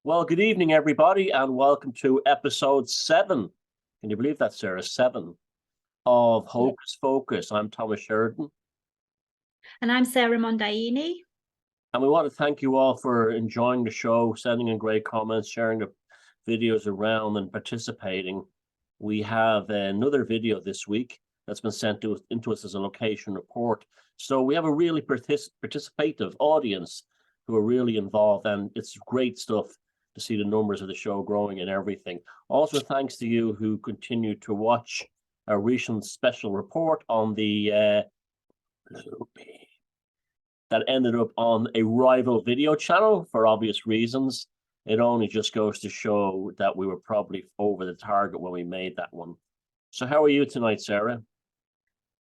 Well, good evening, everybody, and welcome to episode 7. Can you believe that, Sarah? 7 of Hocus Focus. I'm Thomas Sheridan. And I'm Sara Mondaini. And we want to thank you all for enjoying the show, sending in great comments, sharing the videos around, and participating. We have another video this week that's been sent into us as a location report. So we have a really participative audience who are really involved, and it's great stuff to see the numbers of the show growing and everything. Also, thanks to you who continue to watch our recent special report on the that ended up on a rival video channel for obvious reasons. It only just goes to show that we were probably over the target when we made that one. So how are you tonight, Sarah?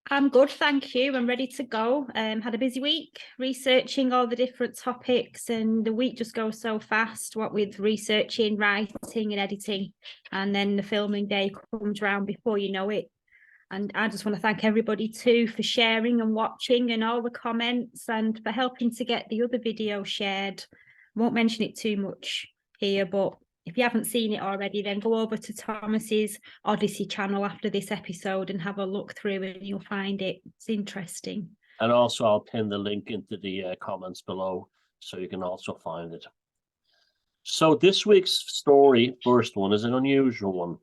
I'm good, thank you. I'm ready to go. Had a busy week researching all the different topics, and the week just goes so fast, what with researching, writing and editing, and then the filming day comes around before you know it. And I just want to thank everybody too for sharing and watching and all the comments and for helping to get the other video shared. I won't mention it too much here, but if you haven't seen it already, then go over to Thomas's Odyssey channel after this episode and have a look through and you'll find it. It's interesting. And also I'll pin the link into the comments below so you can also find it. So this week's story, first one, is an unusual one.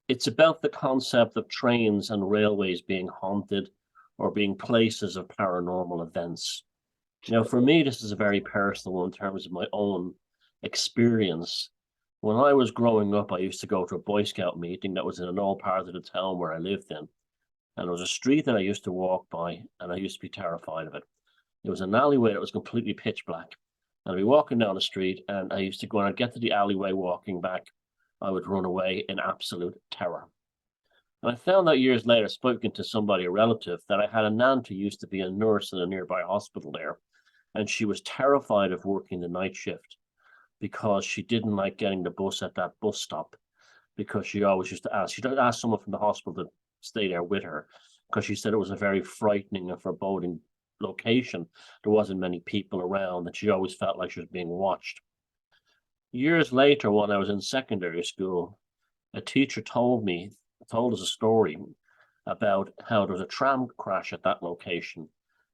It's about the concept of trains and railways being haunted or being places of paranormal events. Now, for me, this is a very personal one in terms of my own experience. When I was growing up, I used to go to a Boy Scout meeting that was in an old part of the town where I lived in. And there was a street that I used to walk by, and I used to be terrified of it. It was an alleyway that was completely pitch black. And I'd be walking down the street, and I used to go, and I'd get to the alleyway walking back, I would run away in absolute terror. And I found out years later, speaking to somebody, a relative, that I had an aunt who used to be a nurse in a nearby hospital there. And she was terrified of working the night shift because she didn't like getting the bus at that bus stop, because she always used to ask. She'd ask someone from the hospital to stay there with her because she said it was a very frightening and foreboding location. There wasn't many people around, and she always felt like she was being watched. Years later, when I was in secondary school, a teacher told us a story about how there was a tram crash at that location,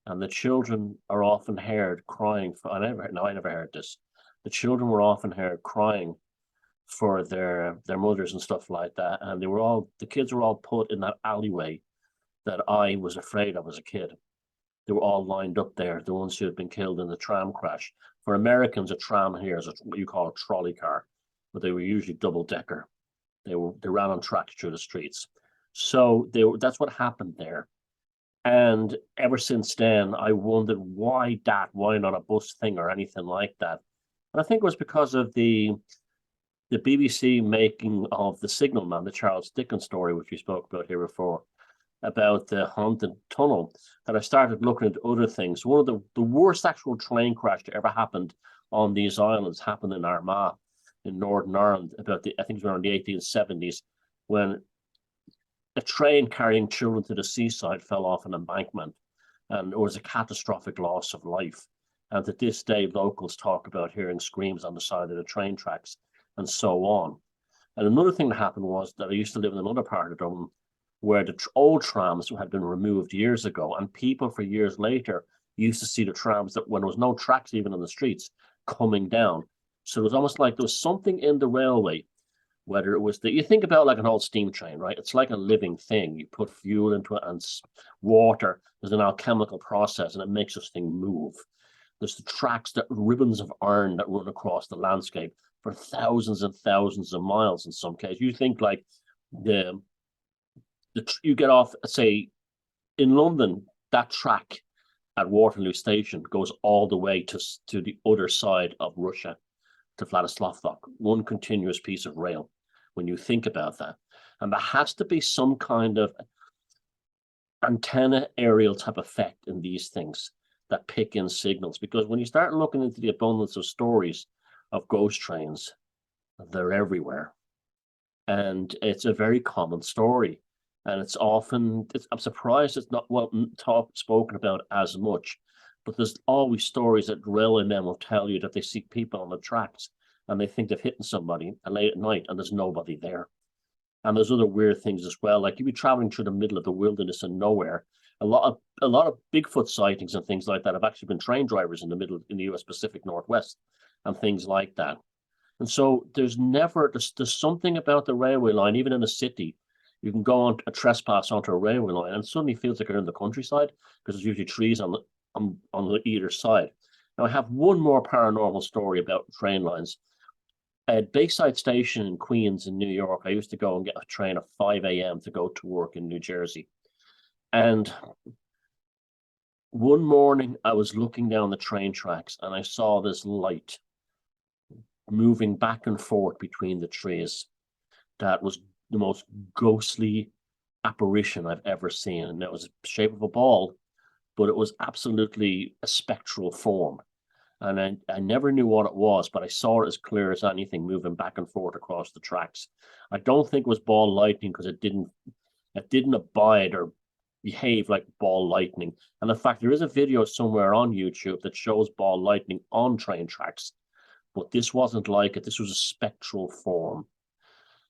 and the children are often heard crying for, I never heard this. The children were often heard crying for their mothers and stuff like that, and the kids were all put in that alleyway that I was afraid of as a kid. They were all lined up there, the ones who had been killed in the tram crash. For Americans, a tram here is what you call a trolley car, but they were usually double-decker. They ran on tracks through the streets. So that's what happened there. And ever since then, I wondered why not a bus thing or anything like that. And I think it was because of the BBC making of The Signalman, the Charles Dickens story, which we spoke about here before, about the haunted tunnel, that I started looking at other things. One of the worst actual train crash that ever happened on these islands happened in Armagh in Northern Ireland I think it was around the 1870s, when a train carrying children to the seaside fell off an embankment, and it was a catastrophic loss of life. And to this day, locals talk about hearing screams on the side of the train tracks and so on. And another thing that happened was that I used to live in another part of Dublin where the old trams had been removed years ago, and people for years later used to see the trams that when there was no tracks even on the streets coming down. So it was almost like there was something in the railway, whether it was you think about like an old steam train, right? It's like a living thing. You put fuel into it and water. There's an alchemical process, and it makes this thing move. There's the tracks, that ribbons of iron that run across the landscape for thousands and thousands of miles in some cases. You think like you get off, say, in London, that track at Waterloo Station goes all the way to the other side of Russia, to Vladislavstok, one continuous piece of rail, when you think about that. And there has to be some kind of antenna aerial type effect in these things that pick in signals, because when you start looking into the abundance of stories of ghost trains, they're everywhere. And it's a very common story. And it's often, I'm surprised it's not spoken about as much, but there's always stories that railway men will tell you that they see people on the tracks and they think they've hit somebody late at night, and there's nobody there. And there's other weird things as well. Like you'd be traveling through the middle of the wilderness and nowhere. A lot of Bigfoot sightings and things like that have actually been train drivers in the US Pacific Northwest and things like that. And so there's something about the railway line, even in a city. You can go on a trespass onto a railway line and it suddenly feels like you're in the countryside because there's usually trees on the either side. Now I have one more paranormal story about train lines. At Bayside Station in Queens in New York, I used to go and get a train at 5 a.m. to go to work in New Jersey. And one morning I was looking down the train tracks and I saw this light moving back and forth between the trees. That was the most ghostly apparition I've ever seen. And it was the shape of a ball, but it was absolutely a spectral form. And I never knew what it was, but I saw it as clear as anything moving back and forth across the tracks. I don't think it was ball lightning because it didn't abide or behave like ball lightning. And in fact, there is a video somewhere on YouTube that shows ball lightning on train tracks, but this wasn't like it. This was a spectral form.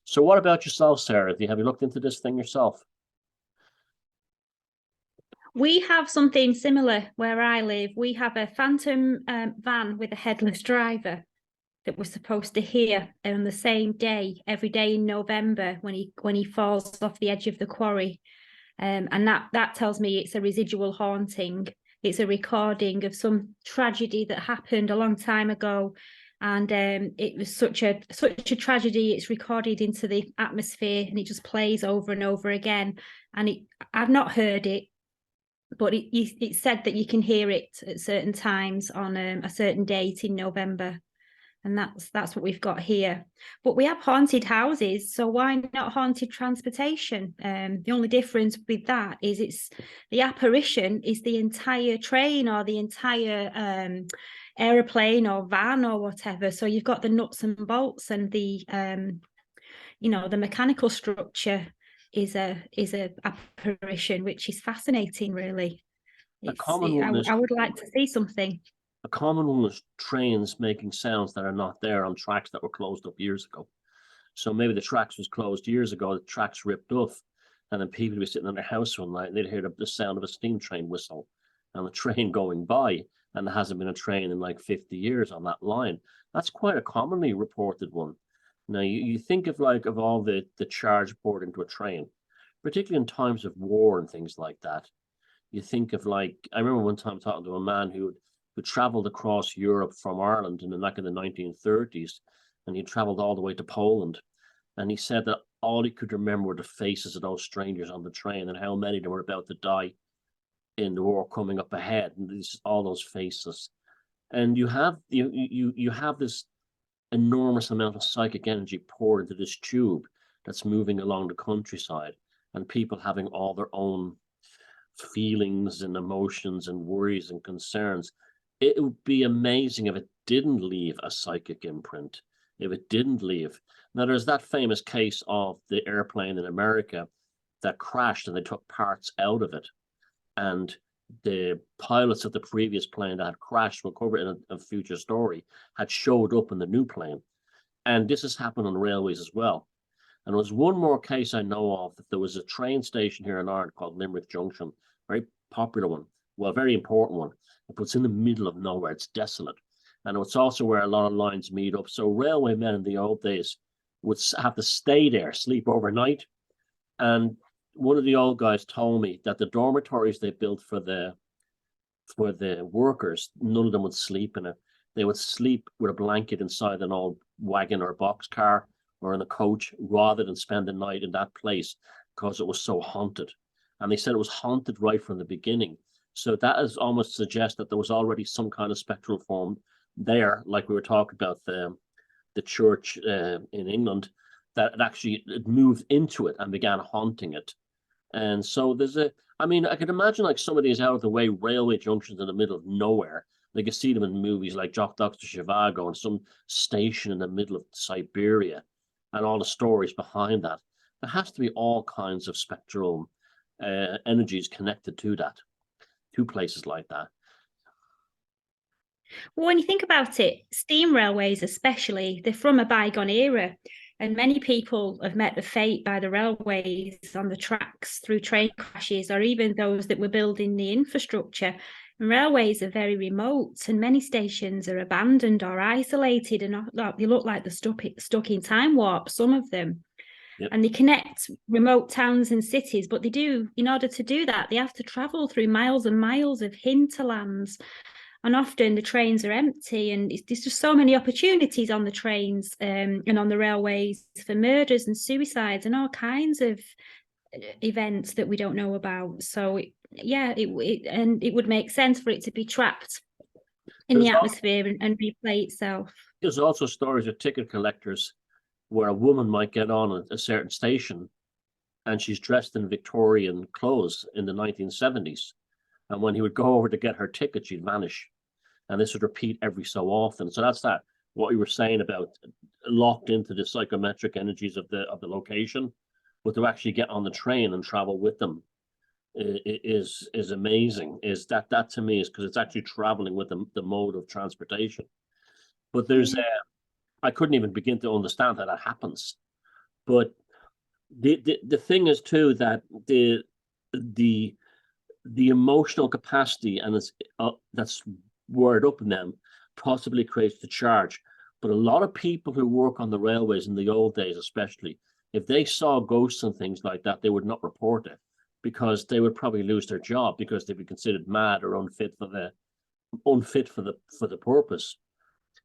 So what about yourself, Sarah? Have you looked into this thing yourself? We have something similar where I live. We have a phantom van with a headless driver that we're supposed to hear on the same day, every day in November when he falls off the edge of the quarry. And that tells me it's a residual haunting. It's a recording of some tragedy that happened a long time ago. And it was such a tragedy. It's recorded into the atmosphere and it just plays over and over again. And I've not heard it, but it's said that you can hear it at certain times on a certain date in November. And that's what we've got here. But we have haunted houses, so why not haunted transportation? The only difference with that is the apparition is the entire train or the entire aeroplane or van or whatever. So you've got the nuts and bolts and the the mechanical structure is a apparition, which is fascinating, really. I would like to see something. A common one was trains making sounds that are not there on tracks that were closed up years ago. So maybe the tracks was closed years ago, the tracks ripped off, and then people would be sitting in their house one night and they'd hear the sound of a steam train whistle and the train going by, and there hasn't been a train in like 50 years on that line. That's quite a commonly reported one. Now you think of all the charge poured into a train, particularly in times of war and things like that. You think of I remember one time talking to a man who traveled across Europe from Ireland in the 1930s, and he traveled all the way to Poland. And he said that all he could remember were the faces of those strangers on the train and how many of them were about to die in the war coming up ahead. And all those faces. And you have this enormous amount of psychic energy poured into this tube that's moving along the countryside, and people having all their own feelings and emotions and worries and concerns. It would be amazing if it didn't leave a psychic imprint, if it didn't leave. Now, there's that famous case of the airplane in America that crashed and they took parts out of it. And the pilots of the previous plane that had crashed, we'll cover it in a future story, had showed up in the new plane. And this has happened on railways as well. And there was one more case I know of. That there was a train station here in Ireland called Limerick Junction, very popular one, well, very important one. But it's in the middle of nowhere. It's desolate. And it's also where a lot of lines meet up. So railway men in the old days would have to stay there, sleep overnight. And one of the old guys told me that the dormitories they built for the workers, none of them would sleep in it. They would sleep with a blanket inside an old wagon or box car or in a coach rather than spend the night in that place because it was so haunted. And they said it was haunted right from the beginning. So that is almost suggest that there was already some kind of spectral form there, like we were talking about the church in England, that it moved into it and began haunting it. And so I could imagine like some of these out of the way railway junctions in the middle of nowhere. Like you see them in movies like Jock Dr. Zhivago and some station in the middle of Siberia and all the stories behind that. There has to be all kinds of spectral energies connected to that, to places like that. Well, when you think about it, steam railways especially, they're from a bygone era. And many people have met the fate by the railways on the tracks through train crashes, or even those that were building the infrastructure. And railways are very remote, and many stations are abandoned or isolated, and they look like they're stuck in time warp, some of them. Yep. And they connect remote towns and cities, but they do, in order to do that, they have to travel through miles and miles of hinterlands. And often the trains are empty, and there's just so many opportunities on the trains and on the railways for murders and suicides and all kinds of events that we don't know about. So it would make sense for it to be trapped in the atmosphere and replay itself. There's also stories of ticket collectors where a woman might get on a certain station and she's dressed in Victorian clothes in the 1970s. And when he would go over to get her ticket, she'd vanish. And this would repeat every so often. So that's what you were saying about locked into the psychometric energies of the location. But to actually get on the train and travel with them is amazing. Is that to me is because it's actually traveling with the mode of transportation. But there's I couldn't even begin to understand how that happens. But the thing is too that the emotional capacity and it's that's wired up in them possibly creates the charge. But a lot of people who work on the railways in the old days, especially, if they saw ghosts and things like that, they would not report it because they would probably lose their job because they'd be considered mad or unfit for the purpose.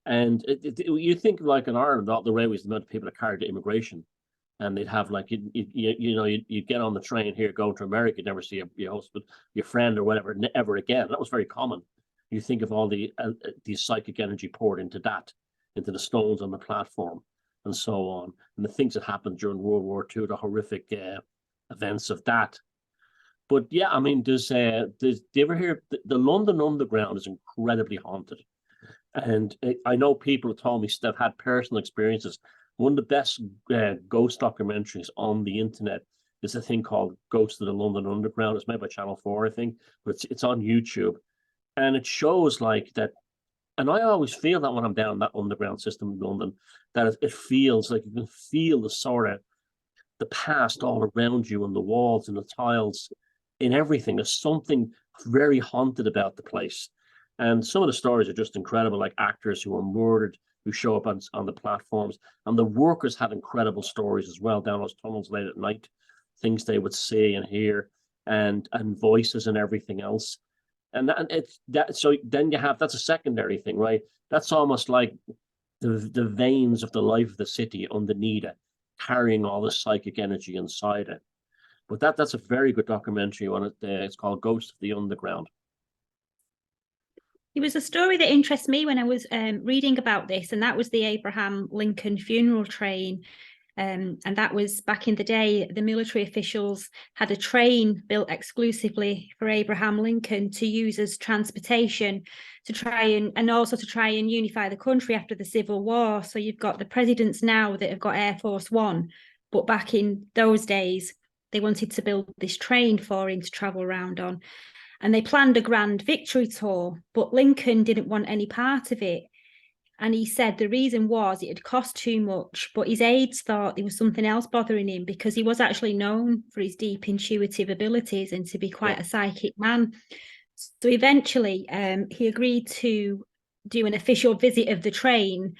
And you think like in Ireland, all the railways, the amount of people that carried to immigration, and they'd have like you'd get on the train here going to America, you'd never see your husband, your friend, or whatever ever again. That was very common. You think of all the psychic energy poured into the stones on the platform, and so on, and the things that happened during World War II, the horrific events of that. But yeah, I mean, do you ever hear the London Underground is incredibly haunted, and I know people have told me they've had personal experiences. One of the best ghost documentaries on the internet is a thing called Ghosts of the London Underground. It's made by Channel 4, I think, but it's on YouTube. And it shows like that. And I always feel that when I'm down that underground system in London, that it feels like you can feel the past all around you, and the walls and the tiles, in everything. There's something very haunted about the place. And some of the stories are just incredible, like actors who are murdered, who show up on the platforms. And the workers had incredible stories as well, down those tunnels late at night, things they would see and hear, and voices and everything else. And so then you have, that's a secondary thing, right? That's almost like the veins of the life of the city underneath it, carrying all the psychic energy inside it. But that's a very good documentary on it. It's called Ghosts of the Underground. It was a story that interests me when I was reading about this, and that was the Abraham Lincoln funeral train. And that was back in the day, the military officials had a train built exclusively for Abraham Lincoln to use as transportation to try and also to try and unify the country after the Civil War. So you've got the presidents now that have got Air Force One, but back in those days, they wanted to build this train for him to travel around on. And they planned a grand victory tour, but Lincoln didn't want any part of it. And he said the reason was it had cost too much, but his aides thought there was something else bothering him because he was actually known for his deep intuitive abilities and to be quite a psychic man. So eventually he agreed to do an official visit of the train,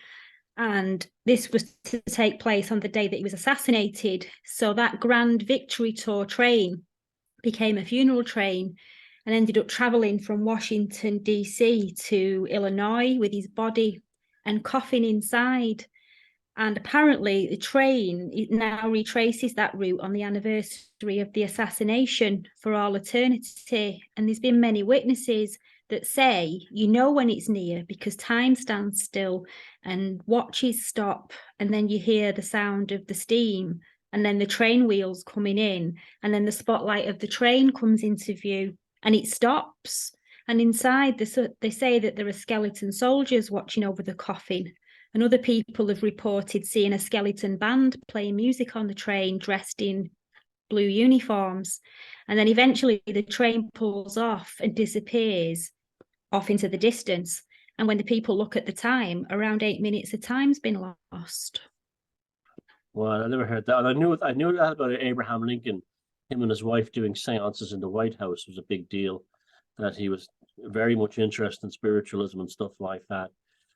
and this was to take place on the day that he was assassinated. So that grand victory tour train became a funeral train and ended up traveling from Washington, D.C. to Illinois with his body and coffin inside. And apparently the train now retraces that route on the anniversary of the assassination for all eternity. And there's been many witnesses that say, you know when it's near because time stands still and watches stop, and then you hear the sound of the steam and then the train wheels coming in, and then the spotlight of the train comes into view and it stops. And inside, they say that there are skeleton soldiers watching over the coffin. And other people have reported seeing a skeleton band playing music on the train dressed in blue uniforms. And then eventually the train pulls off and disappears off into the distance. And when the people look at the time, around 8 minutes of time's been lost. Well, I never heard that. And I knew that about Abraham Lincoln. Him and his wife doing seances in the White House was a big deal. That he was very much interested in spiritualism and stuff like that.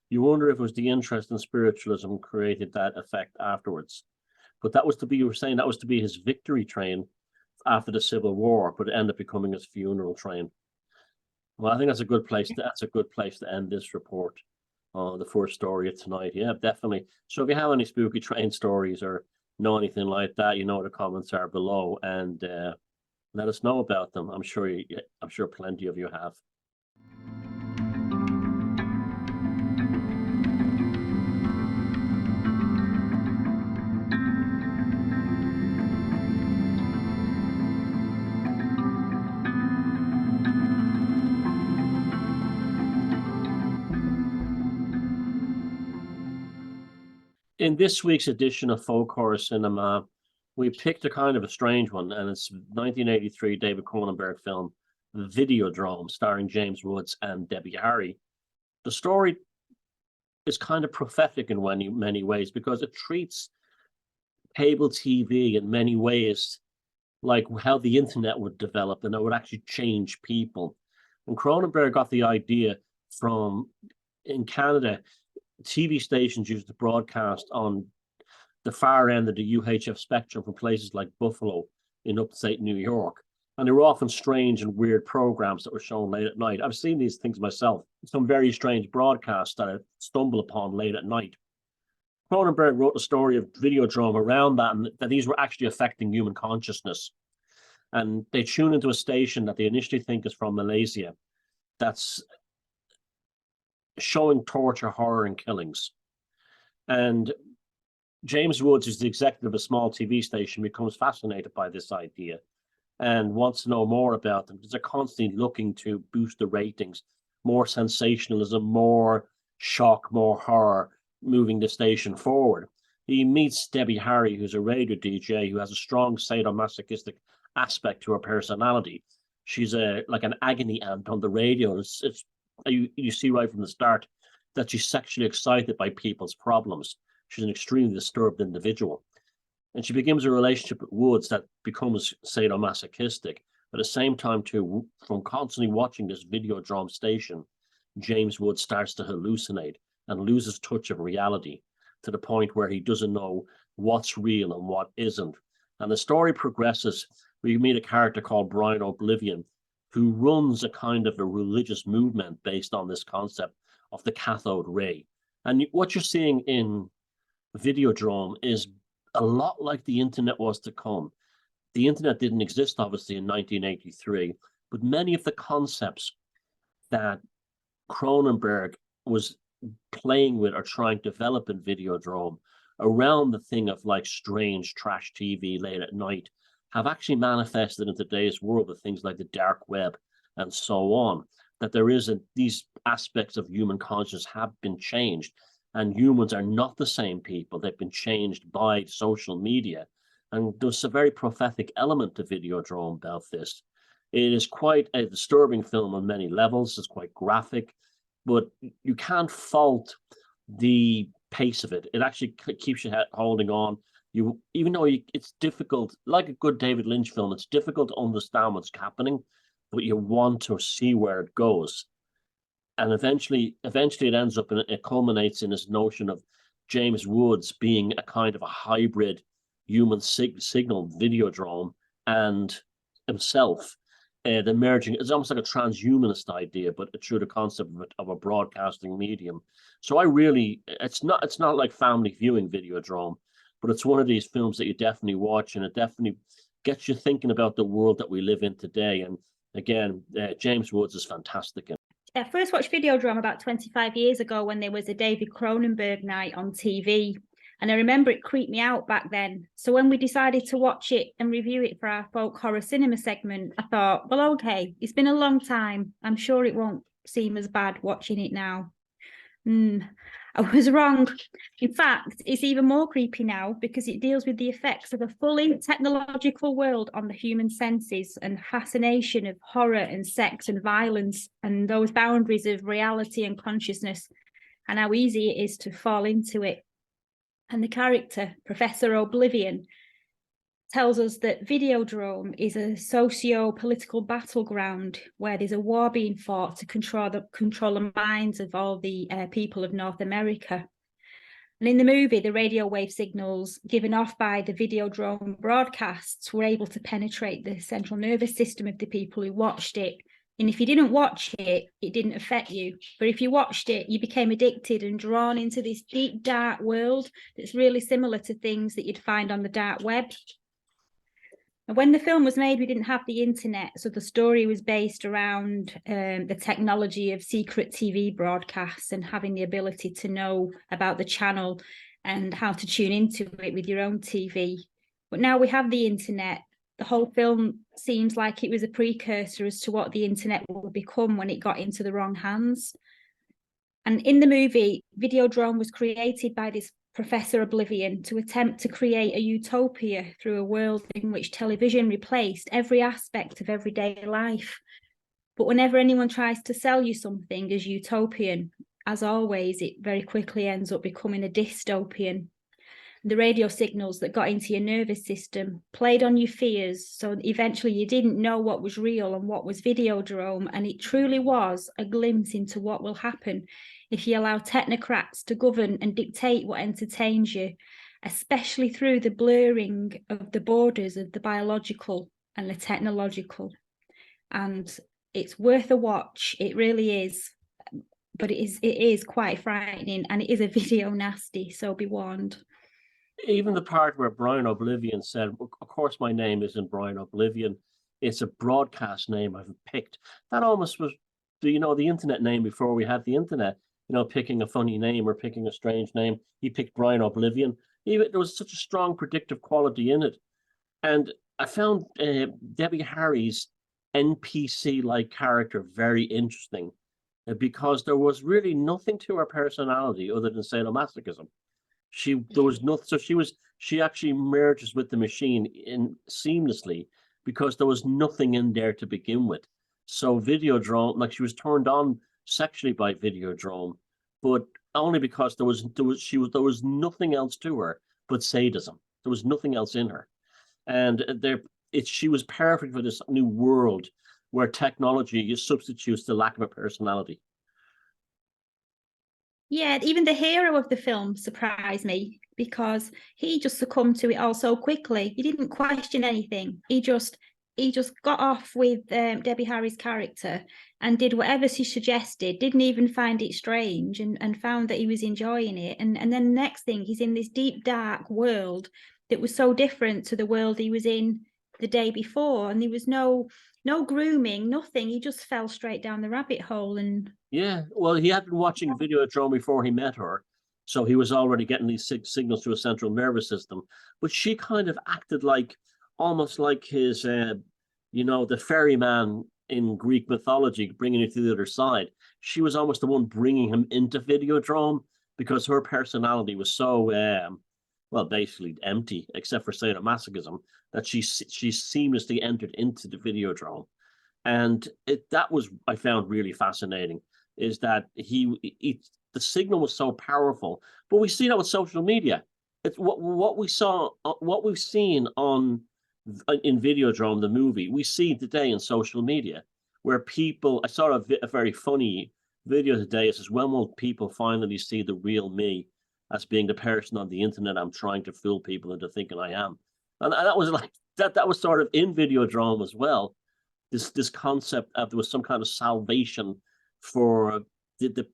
You wonder if it was the interest in spiritualism created that effect afterwards. But that was to be, you were saying that was to be his victory train after the Civil War, but it ended up becoming his funeral train. Well, I think that's a good place. That's a good place to end this report on the first story of tonight. Yeah, definitely. So if you have any spooky train stories or know anything like that, you know the comments are below, and let us know about them. I'm sure plenty of you have. In this week's edition of Folk Horror Cinema, we picked a kind of a strange one, and it's 1983 David Cronenberg film, Videodrome, starring James Woods and Debbie Harry. The story is kind of prophetic in many ways because it treats cable TV in many ways like how the internet would develop and it would actually change people. And Cronenberg got the idea from, in Canada, TV stations used to broadcast on the far end of the UHF spectrum from places like Buffalo in upstate New York. And they were often strange and weird programs that were shown late at night. I've seen these things myself, some very strange broadcasts that I stumble upon late at night. Cronenberg wrote a story of Videodrome around that, and that these were actually affecting human consciousness. And they tune into a station that they initially think is from Malaysia that's showing torture, horror, and killings. And James Woods, who's the executive of a small TV station, becomes fascinated by this idea and wants to know more about them because they're constantly looking to boost the ratings, more sensationalism, more shock, more horror, moving the station forward. He meets Debbie Harry, who's a radio DJ who has a strong sadomasochistic aspect to her personality. She's like an agony aunt on the radio. You see right from the start that she's sexually excited by people's problems. She's an extremely disturbed individual. And she begins a relationship with Woods that becomes sadomasochistic. At the same time, too, from constantly watching this Videodrome station, James Woods starts to hallucinate and loses touch of reality to the point where he doesn't know what's real and what isn't. And the story progresses. We meet a character called Brian Oblivion, who runs a kind of a religious movement based on this concept of the cathode ray. And what you're seeing in Videodrome is a lot like the internet was to come. The internet didn't exist, obviously, in 1983, but many of the concepts that Cronenberg was playing with or trying to develop in Videodrome around the thing of like strange trash TV late at night have actually manifested in today's world with things like the dark web and so on, that there is these aspects of human consciousness have been changed, and humans are not the same people. They've been changed by social media. And there's a very prophetic element to Videodrome about this. It is quite a disturbing film on many levels. It's quite graphic, but you can't fault the pace of it. It actually keeps you holding on. Even though it's difficult, like a good David Lynch film, it's difficult to understand what's happening, but you want to see where it goes. And eventually it ends up and it culminates in this notion of James Woods being a kind of a hybrid human signal Videodrome and himself. The merging, it's almost like a transhumanist idea, but through the concept of a broadcasting medium. So it's not like family viewing Videodrome, but it's one of these films that you definitely watch, and it definitely gets you thinking about the world that we live in today. And again, James Woods is fantastic. I first watched Videodrome about 25 years ago when there was a David Cronenberg night on TV. And I remember it creeped me out back then. So when we decided to watch it and review it for our folk horror cinema segment, I thought, well, okay, it's been a long time. I'm sure it won't seem as bad watching it now. I was wrong. In fact, it's even more creepy now because it deals with the effects of a fully technological world on the human senses and fascination of horror and sex and violence and those boundaries of reality and consciousness and how easy it is to fall into it. And the character, Professor Oblivion, tells us that Videodrome is a socio-political battleground where there's a war being fought to control the minds of all the people of North America. And in the movie, the radio wave signals given off by the Videodrome broadcasts were able to penetrate the central nervous system of the people who watched it. And if you didn't watch it, it didn't affect you. But if you watched it, you became addicted and drawn into this deep, dark world that's really similar to things that you'd find on the dark web. And when the film was made, we didn't have the internet, so the story was based around the technology of secret TV broadcasts and having the ability to know about the channel and how to tune into it with your own TV. But now we have the internet. The whole film seems like it was a precursor as to what the internet will become when it got into the wrong hands. And in the movie, Videodrome was created by this Professor Oblivion to attempt to create a utopia through a world in which television replaced every aspect of everyday life. But whenever anyone tries to sell you something as utopian, as always, it very quickly ends up becoming a dystopian. The radio signals that got into your nervous system played on your fears, so eventually you didn't know what was real and what was Videodrome, and it truly was a glimpse into what will happen if you allow technocrats to govern and dictate what entertains you, especially through the blurring of the borders of the biological and the technological. And it's worth a watch, it really is, but it is quite frightening, and it is a video nasty, so be warned. Even the part where Brian Oblivion said, of course my name isn't Brian Oblivion, it's a broadcast name I've picked. That almost was the internet name before we had the internet. Picking a funny name or picking a strange name. He picked Brian Oblivion. There was such a strong predictive quality in it. And I found Debbie Harry's NPC-like character very interesting because there was really nothing to her personality other than sadomasochism. She actually merges with the machine seamlessly because there was nothing in there to begin with. So Videodrome, like she was turned on sexually by Videodrome, but only because there was nothing else to her but sadism. There was nothing else in her, and she was perfect for this new world where technology substitutes the lack of a personality. Yeah, even the hero of the film surprised me because he just succumbed to it all so quickly. He didn't question anything. He just got off with Debbie Harry's character and did whatever she suggested, didn't even find it strange, and found that he was enjoying it. And then the next thing, he's in this deep, dark world that was so different to the world he was in the day before. And there was no grooming, nothing. He just fell straight down the rabbit hole. And yeah, well, he had been watching Videodrome before he met her, so he was already getting these signals through a central nervous system. But she kind of acted almost like his, the ferryman in Greek mythology, bringing you to the other side. She was almost the one bringing him into Videodrome because her personality was so, basically empty, except for sadomasochism, that she seamlessly entered into the Videodrome. And that was, I found really fascinating, is that the signal was so powerful. But we see that with social media. It's what we saw, what we've seen in Videodrome, the movie, we see today in social media, where people, I saw a very funny video today. It says, when will people finally see the real me as being the person on the internet I'm trying to fool people into thinking I am? And that was like, that was sort of in Videodrome as well. This concept of there was some kind of salvation for the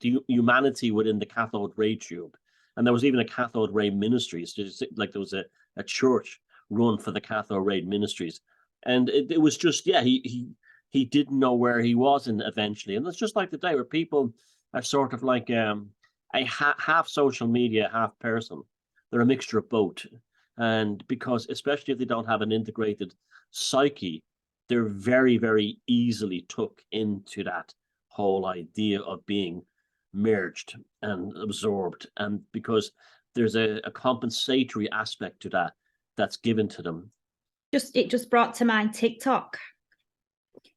humanity within the cathode ray tube. And there was even a cathode ray ministries, like there was a church run for the cathode ray ministries. And it was just, yeah, he didn't know where he was in eventually. And it's just like today where people are sort of like a half social media, half person. They're a mixture of both. And because, especially if they don't have an integrated psyche, they're very, very easily took into that whole idea of being merged and absorbed, and because there's a compensatory aspect to that that's given to them. It just brought to mind TikTok.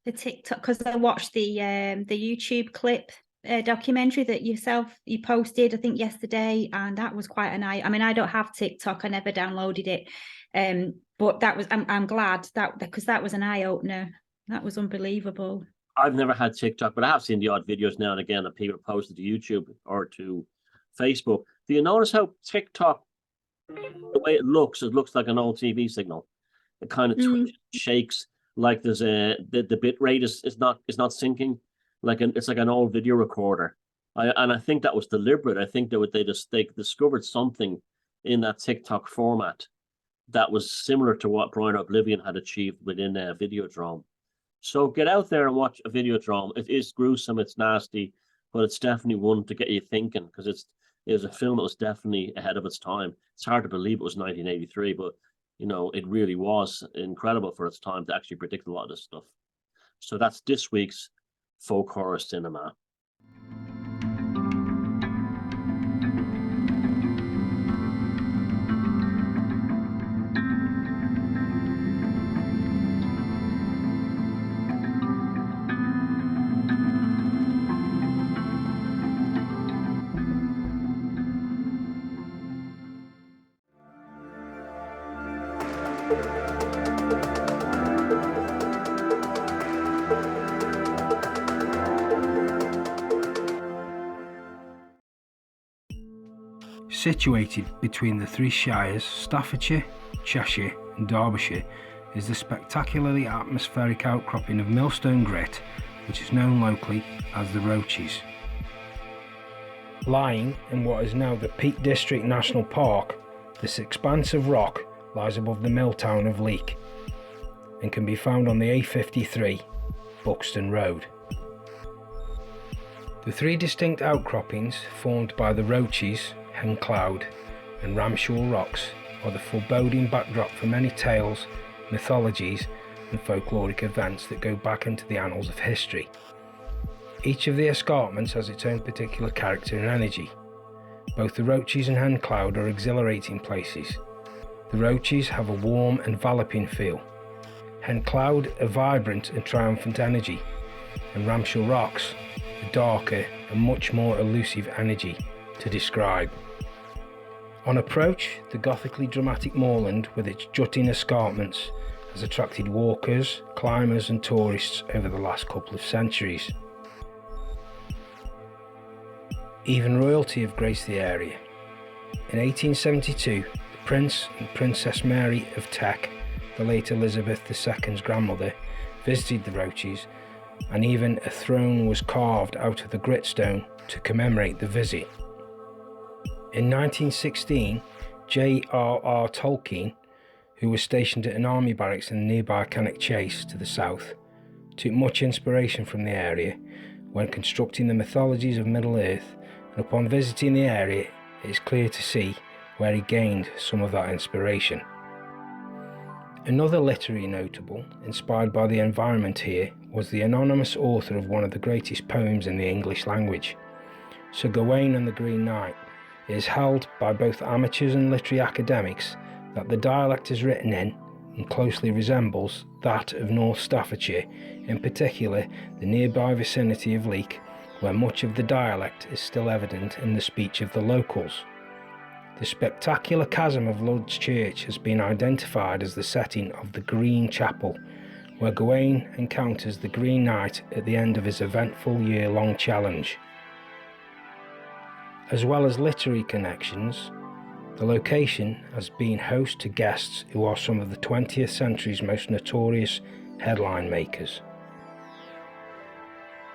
The TikTok, because I watched the YouTube clip documentary that you posted, I think yesterday, and that was quite an eye. I mean, I don't have TikTok, I never downloaded it, but that was I'm glad that, because that was an eye opener. That was unbelievable. I've never had TikTok, but I have seen the odd videos now and again that people posted to YouTube or to Facebook. Do you notice how TikTok, the way it looks like an old TV signal? It kind of twitches, shakes, like there's the bit rate is not syncing, it's like an old video recorder. I think that was deliberate. I think they discovered something in that TikTok format that was similar to what Brian Oblivion had achieved within Videodrome. So get out there and watch a Videodrome. It is gruesome, it's nasty, but it's definitely one to get you thinking, because it was a film that was definitely ahead of its time. It's hard to believe it was 1983, but you know, it really was incredible for its time to actually predict a lot of this stuff. So that's this week's folk horror cinema. Situated between the three shires, Staffordshire, Cheshire and Derbyshire, is the spectacularly atmospheric outcropping of millstone grit, which is known locally as the Roaches. Lying in what is now the Peak District National Park, this expanse of rock lies above the mill town of Leek and can be found on the A53, Buxton Road. The three distinct outcroppings formed by the Roaches, Hen Cloud and Ramshaw Rocks are the foreboding backdrop for many tales, mythologies and folkloric events that go back into the annals of history. Each of the escarpments has its own particular character and energy. Both the Roaches and Hen Cloud are exhilarating places. The Roaches have a warm enveloping feel, Hen Cloud a vibrant and triumphant energy, and Ramshaw Rocks a darker and much more elusive energy to describe. On approach, the gothically dramatic moorland with its jutting escarpments has attracted walkers, climbers and tourists over the last couple of centuries. Even royalty have graced the area. In 1872, the Prince and Princess Mary of Teck, the late Elizabeth II's grandmother, visited the Roaches, and even a throne was carved out of the gritstone to commemorate the visit. In 1916, J.R.R. Tolkien, who was stationed at an army barracks in the nearby Cannock Chase to the south, took much inspiration from the area when constructing the mythologies of Middle-earth, and upon visiting the area it is clear to see where he gained some of that inspiration. Another literary notable, inspired by the environment here, was the anonymous author of one of the greatest poems in the English language, Sir Gawain and the Green Knight. It is held by both amateurs and literary academics that the dialect is written in and closely resembles that of North Staffordshire, in particular the nearby vicinity of Leek, where much of the dialect is still evident in the speech of the locals. The spectacular chasm of Lud's Church has been identified as the setting of the Green Chapel, where Gawain encounters the Green Knight at the end of his eventful year-long challenge. As well as literary connections, the location has been host to guests who are some of the 20th century's most notorious headline makers.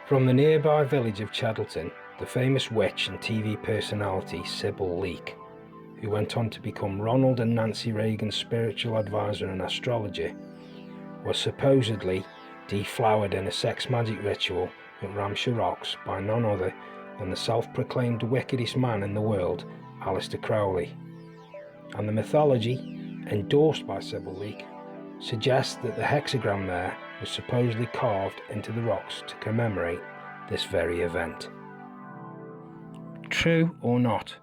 From the nearby village of Cheddleton, the famous witch and TV personality Sybil Leek, who went on to become Ronald and Nancy Reagan's spiritual advisor and astrologer, was supposedly deflowered in a sex magic ritual at Ramshaw Rocks by none other than the self-proclaimed wickedest man in the world, Aleister Crowley. And the mythology, endorsed by Sybil Leek, suggests that the hexagram there was supposedly carved into the rocks to commemorate this very event. true or not,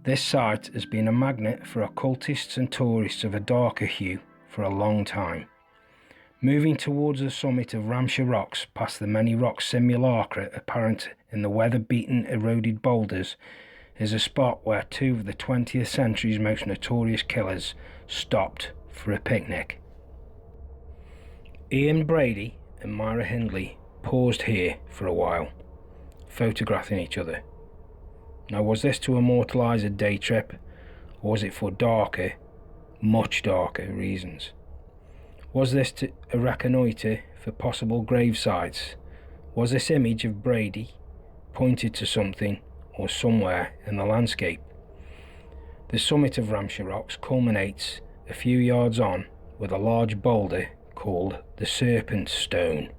this site has been a magnet for occultists and tourists of a darker hue for a long time. Moving towards the summit of Ramsher Rocks, past the many rock simulacra apparent in the weather-beaten, eroded boulders, is a spot where two of the 20th century's most notorious killers stopped for a picnic. Ian Brady and Myra Hindley paused here for a while, photographing each other. Now, was this to immortalise a day trip, or was it for darker, much darker reasons? Was this to a reconnoitre for possible grave sites? Was this image of Brady pointed to something or somewhere in the landscape? The summit of Ramsher Rocks culminates a few yards on with a large boulder called the Serpent Stone.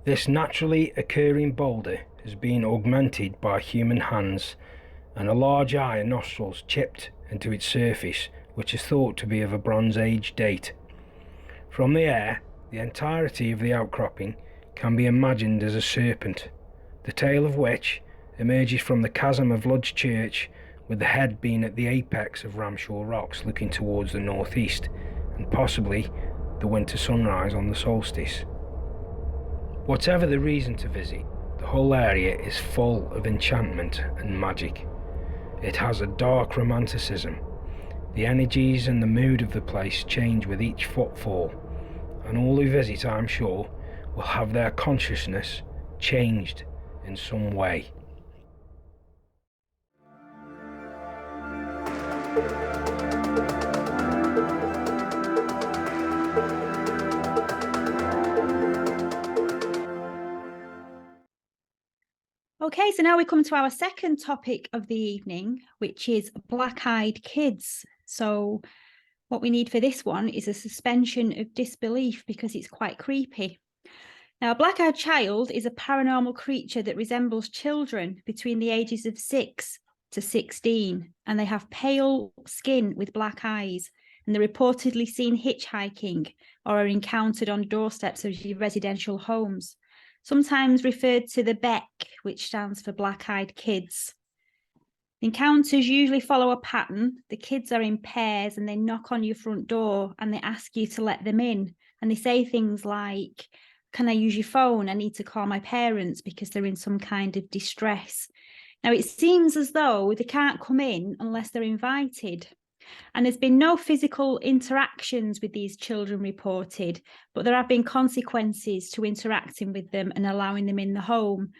This naturally occurring boulder has been augmented by human hands, and a large eye and nostrils chipped into its surface, which is thought to be of a Bronze Age date. From the air, the entirety of the outcropping can be imagined as a serpent, the tail of which emerges from the chasm of Ludge Church, with the head being at the apex of Ramshaw Rocks looking towards the northeast, and possibly the winter sunrise on the solstice. Whatever the reason to visit, the whole area is full of enchantment and magic. It has a dark romanticism. The energies and the mood of the place change with each footfall, and all who visit, I'm sure, will have their consciousness changed in some way. Okay, so now we come to our second topic of the evening, which is black-eyed kids. So what we need for this one is a suspension of disbelief because it's quite creepy. Now, a black-eyed child is a paranormal creature that resembles children between the ages of 6 to 16, and they have pale skin with black eyes, and they're reportedly seen hitchhiking or are encountered on doorsteps of residential homes, sometimes referred to the BEC, which stands for black-eyed kids. Encounters usually follow a pattern. The kids are in pairs and they knock on your front door and they ask you to let them in. And they say things like, "Can I use your phone? I need to call my parents," because they're in some kind of distress. Now, it seems as though they can't come in unless they're invited. And there's been no physical interactions with these children reported, but there have been consequences to interacting with them and allowing them in the home.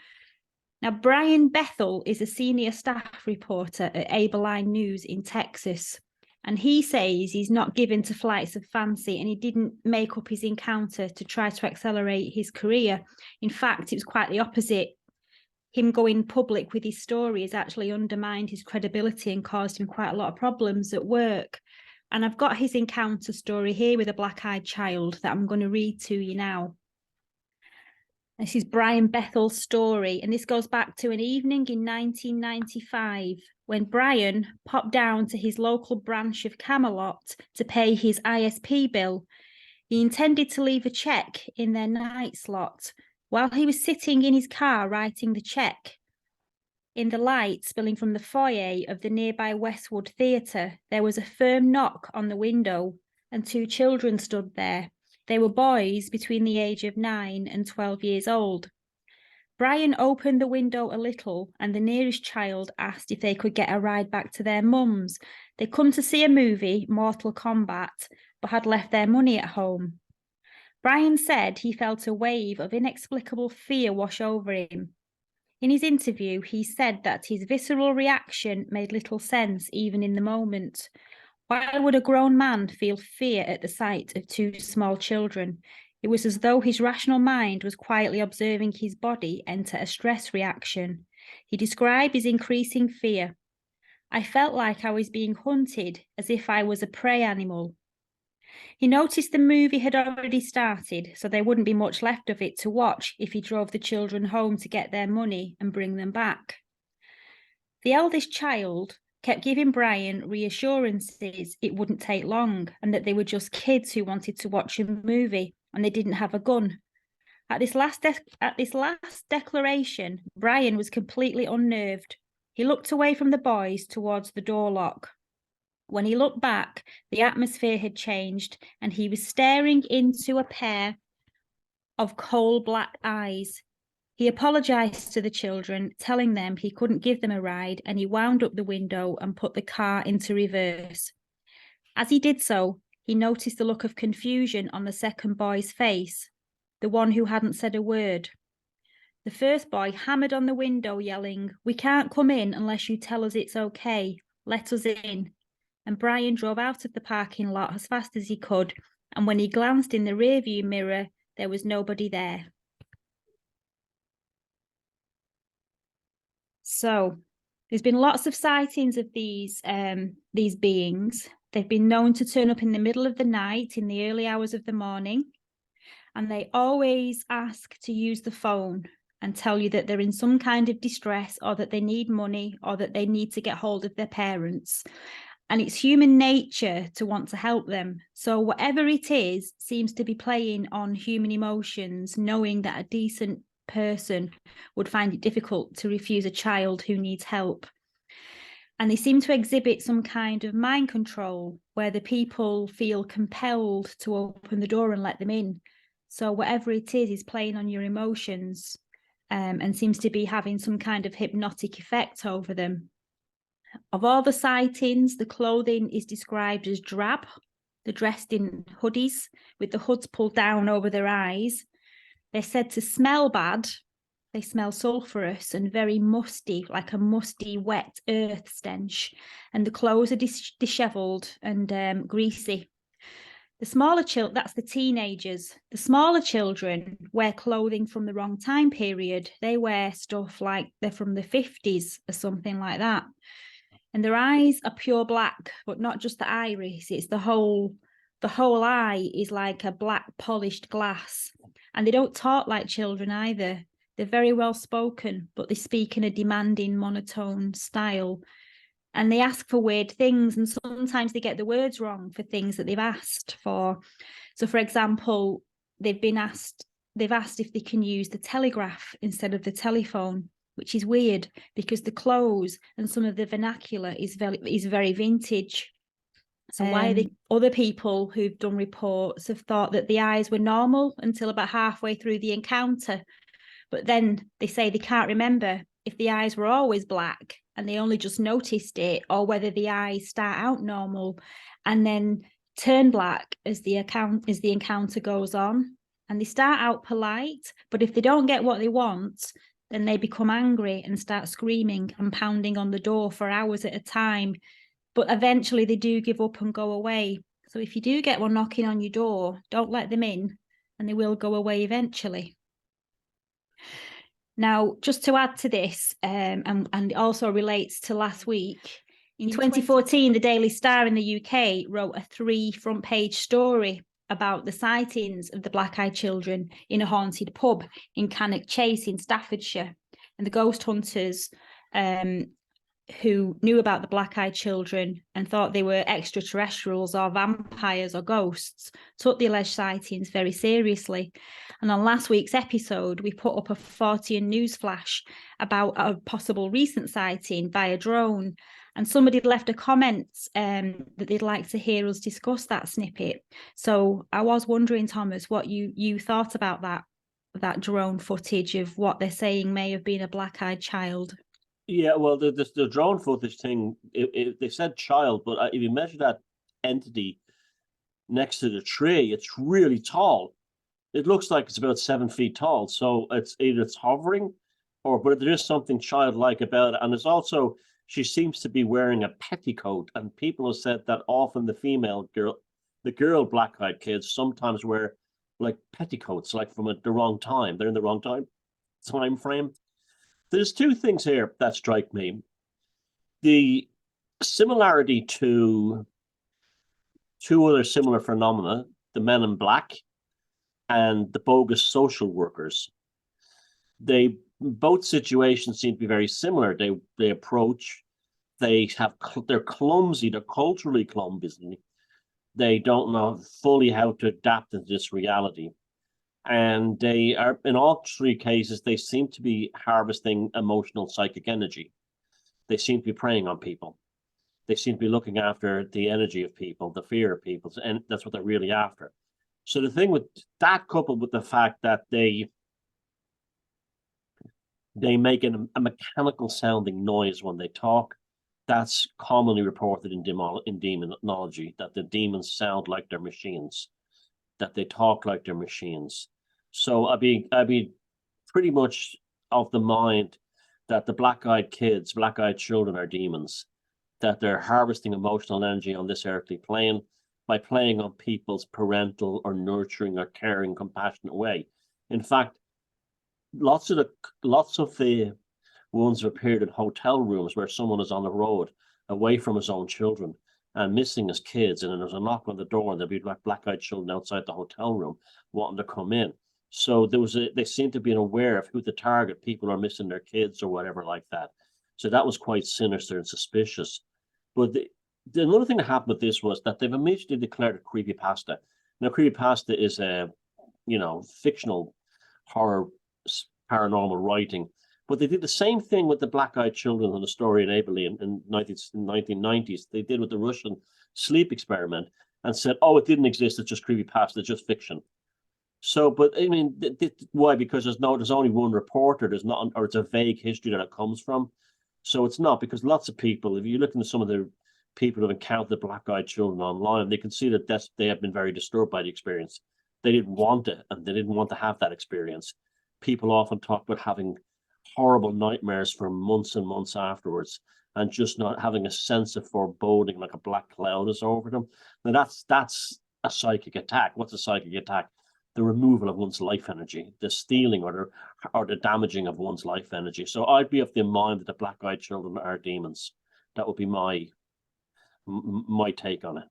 Now, Brian Bethel is a senior staff reporter at Abilene News in Texas, and he says he's not given to flights of fancy and he didn't make up his encounter to try to accelerate his career. In fact, it was quite the opposite. Him going public with his story has actually undermined his credibility and caused him quite a lot of problems at work. And I've got his encounter story here with a black-eyed child that I'm going to read to you now. This is Brian Bethel's story, and this goes back to an evening in 1995 when Brian popped down to his local branch of Camelot to pay his ISP bill. He intended to leave a cheque in their night slot. While he was sitting in his car writing the cheque, in the light spilling from the foyer of the nearby Westwood Theatre, there was a firm knock on the window, and two children stood there. They were boys between the age of 9 and 12 years old. Brian opened the window a little, and the nearest child asked if they could get a ride back to their mums. They'd come to see a movie, Mortal Kombat, but had left their money at home. Brian said he felt a wave of inexplicable fear wash over him. In his interview, he said that his visceral reaction made little sense even in the moment. Why would a grown man feel fear at the sight of two small children? It was as though his rational mind was quietly observing his body enter a stress reaction. He described his increasing fear. "I felt like I was being hunted, as if I was a prey animal." He noticed the movie had already started, so there wouldn't be much left of it to watch if he drove the children home to get their money and bring them back. The eldest child kept giving Brian reassurances it wouldn't take long and that they were just kids who wanted to watch a movie and they didn't have a gun. At this last declaration, Brian was completely unnerved. He looked away from the boys towards the door lock. When he looked back, the atmosphere had changed, and he was staring into a pair of coal black eyes. He apologised to the children, telling them he couldn't give them a ride, and he wound up the window and put the car into reverse. As he did so, he noticed the look of confusion on the second boy's face, the one who hadn't said a word. The first boy hammered on the window, yelling, "We can't come in unless you tell us it's okay. Let us in." And Brian drove out of the parking lot as fast as he could, and when he glanced in the rearview mirror, there was nobody there. So there's been lots of sightings of these beings. They've been known to turn up in the middle of the night, in the early hours of the morning, and they always ask to use the phone and tell you that they're in some kind of distress, or that they need money, or that they need to get hold of their parents. And it's human nature to want to help them. So whatever it is seems to be playing on human emotions, knowing that a decent person would find it difficult to refuse a child who needs help. And they seem to exhibit some kind of mind control, where the people feel compelled to open the door and let them in. So whatever it is playing on your emotions, and seems to be having some kind of hypnotic effect over them. Of all the sightings, the clothing is described as drab. They're dressed in hoodies with the hoods pulled down over their eyes. They're said to smell bad. They smell sulphurous and very musty, like a musty, wet earth stench. And the clothes are dishevelled and greasy. The smaller children, that's the teenagers. The smaller children wear clothing from the wrong time period. They wear stuff like they're from the 50s or something like that. And their eyes are pure black, but not just the iris. It's the whole eye is like a black polished glass. And they don't talk like children either. They're very well spoken, but they speak in a demanding monotone style. And they ask for weird things, and sometimes they get the words wrong for things that they've asked for. So, for example, they've asked if they can use the telegraph instead of the telephone, which is weird because the clothes and some of the vernacular is very vintage. So why are other people who've done reports have thought that the eyes were normal until about halfway through the encounter. But then they say they can't remember if the eyes were always black and they only just noticed it, or whether the eyes start out normal and then turn black as the encounter goes on. And they start out polite, but if they don't get what they want, then they become angry and start screaming and pounding on the door for hours at a time. But eventually they do give up and go away. So if you do get one knocking on your door, don't let them in, and they will go away eventually. Now, just to add to this, and it also relates to last week, in 2014, the Daily Star in the UK wrote a 3 front-page story about the sightings of the black-eyed children in a haunted pub in Cannock Chase in Staffordshire. And the ghost hunters who knew about the black-eyed children and thought they were extraterrestrials or vampires or ghosts took the alleged sightings very seriously. And on last week's episode, we put up a Fortean news flash about a possible recent sighting via drone. And somebody left a comment that they'd like to hear us discuss that snippet. So I was wondering, Thomas, what you thought about that drone footage of what they're saying may have been a black-eyed child. Yeah, well, the drone footage thing, they said child, but if you measure that entity next to the tree, it's really tall. It looks like it's about 7 feet tall. So it's either it's hovering, but there is something childlike about it. And there's also, she seems to be wearing a petticoat, and people have said that often the girl black-eyed kids sometimes wear like petticoats, like from the wrong time. They're in the wrong time frame. There's 2 things here that strike me. The similarity to 2 other similar phenomena, the men in black and the bogus social workers. Both situations seem to be very similar. They approach, they're clumsy, they're culturally clumsy. They don't know fully how to adapt into this reality. And they are, in all 3 cases, they seem to be harvesting emotional psychic energy. they seem to be preying on people. They seem to be looking after the energy of people, the fear of people, and that's what they're really after. So the thing with that, coupled with the fact that they make a mechanical sounding noise when they talk, that's commonly reported in demonology, that the demons sound like they're machines, that they talk like they're machines. So I'd be pretty much of the mind that the black-eyed kids, black-eyed children are demons, that they're harvesting emotional energy on this earthly plane by playing on people's parental or nurturing or caring, compassionate way. In fact, lots of the ones have appeared in hotel rooms where someone is on the road away from his own children and missing his kids, and then there's a knock on the door and there'll be black-eyed children outside the hotel room wanting to come in. So they seem to be aware of who the target people are, missing their kids or whatever like that. So that was quite sinister and suspicious. But another thing that happened with this was that they've immediately declared it creepypasta. Now, creepypasta is a fictional horror paranormal writing, but they did the same thing with the black-eyed children on the story in Abilene in 1990s. They did with the Russian sleep experiment and said, oh, it didn't exist, it's just creepypasta, it's just fiction. So, but I mean, why? Because there's only one reporter, there's not, or it's a vague history that it comes from. So it's not, because lots of people, if you look into some of the people who have encountered black-eyed children online, they can see that they have been very disturbed by the experience. They didn't want it, and they didn't want to have that experience. People often talk about having horrible nightmares for months and months afterwards, and just not having a sense of foreboding, like a black cloud is over them. Now that's a psychic attack. What's a psychic attack? The removal of one's life energy, the stealing or the damaging of one's life energy. So I'd be of the mind that the black-eyed children are demons. That would be my take on it.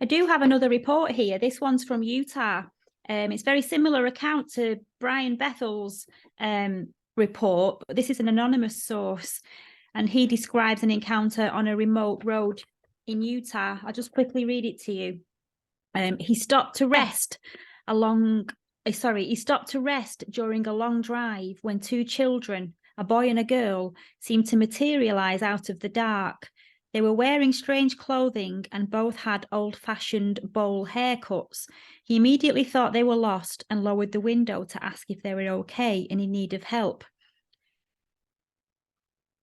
I do have another report here. This one's from Utah. It's very similar account to Brian Bethel's report, but this is an anonymous source, and he describes an encounter on a remote road in Utah. I'll just quickly read it to you. He stopped to rest during a long drive when two children, a boy and a girl, seemed to materialize out of the dark. They were wearing strange clothing and both had old-fashioned bowl haircuts. He immediately thought they were lost and lowered the window to ask if they were okay and in need of help.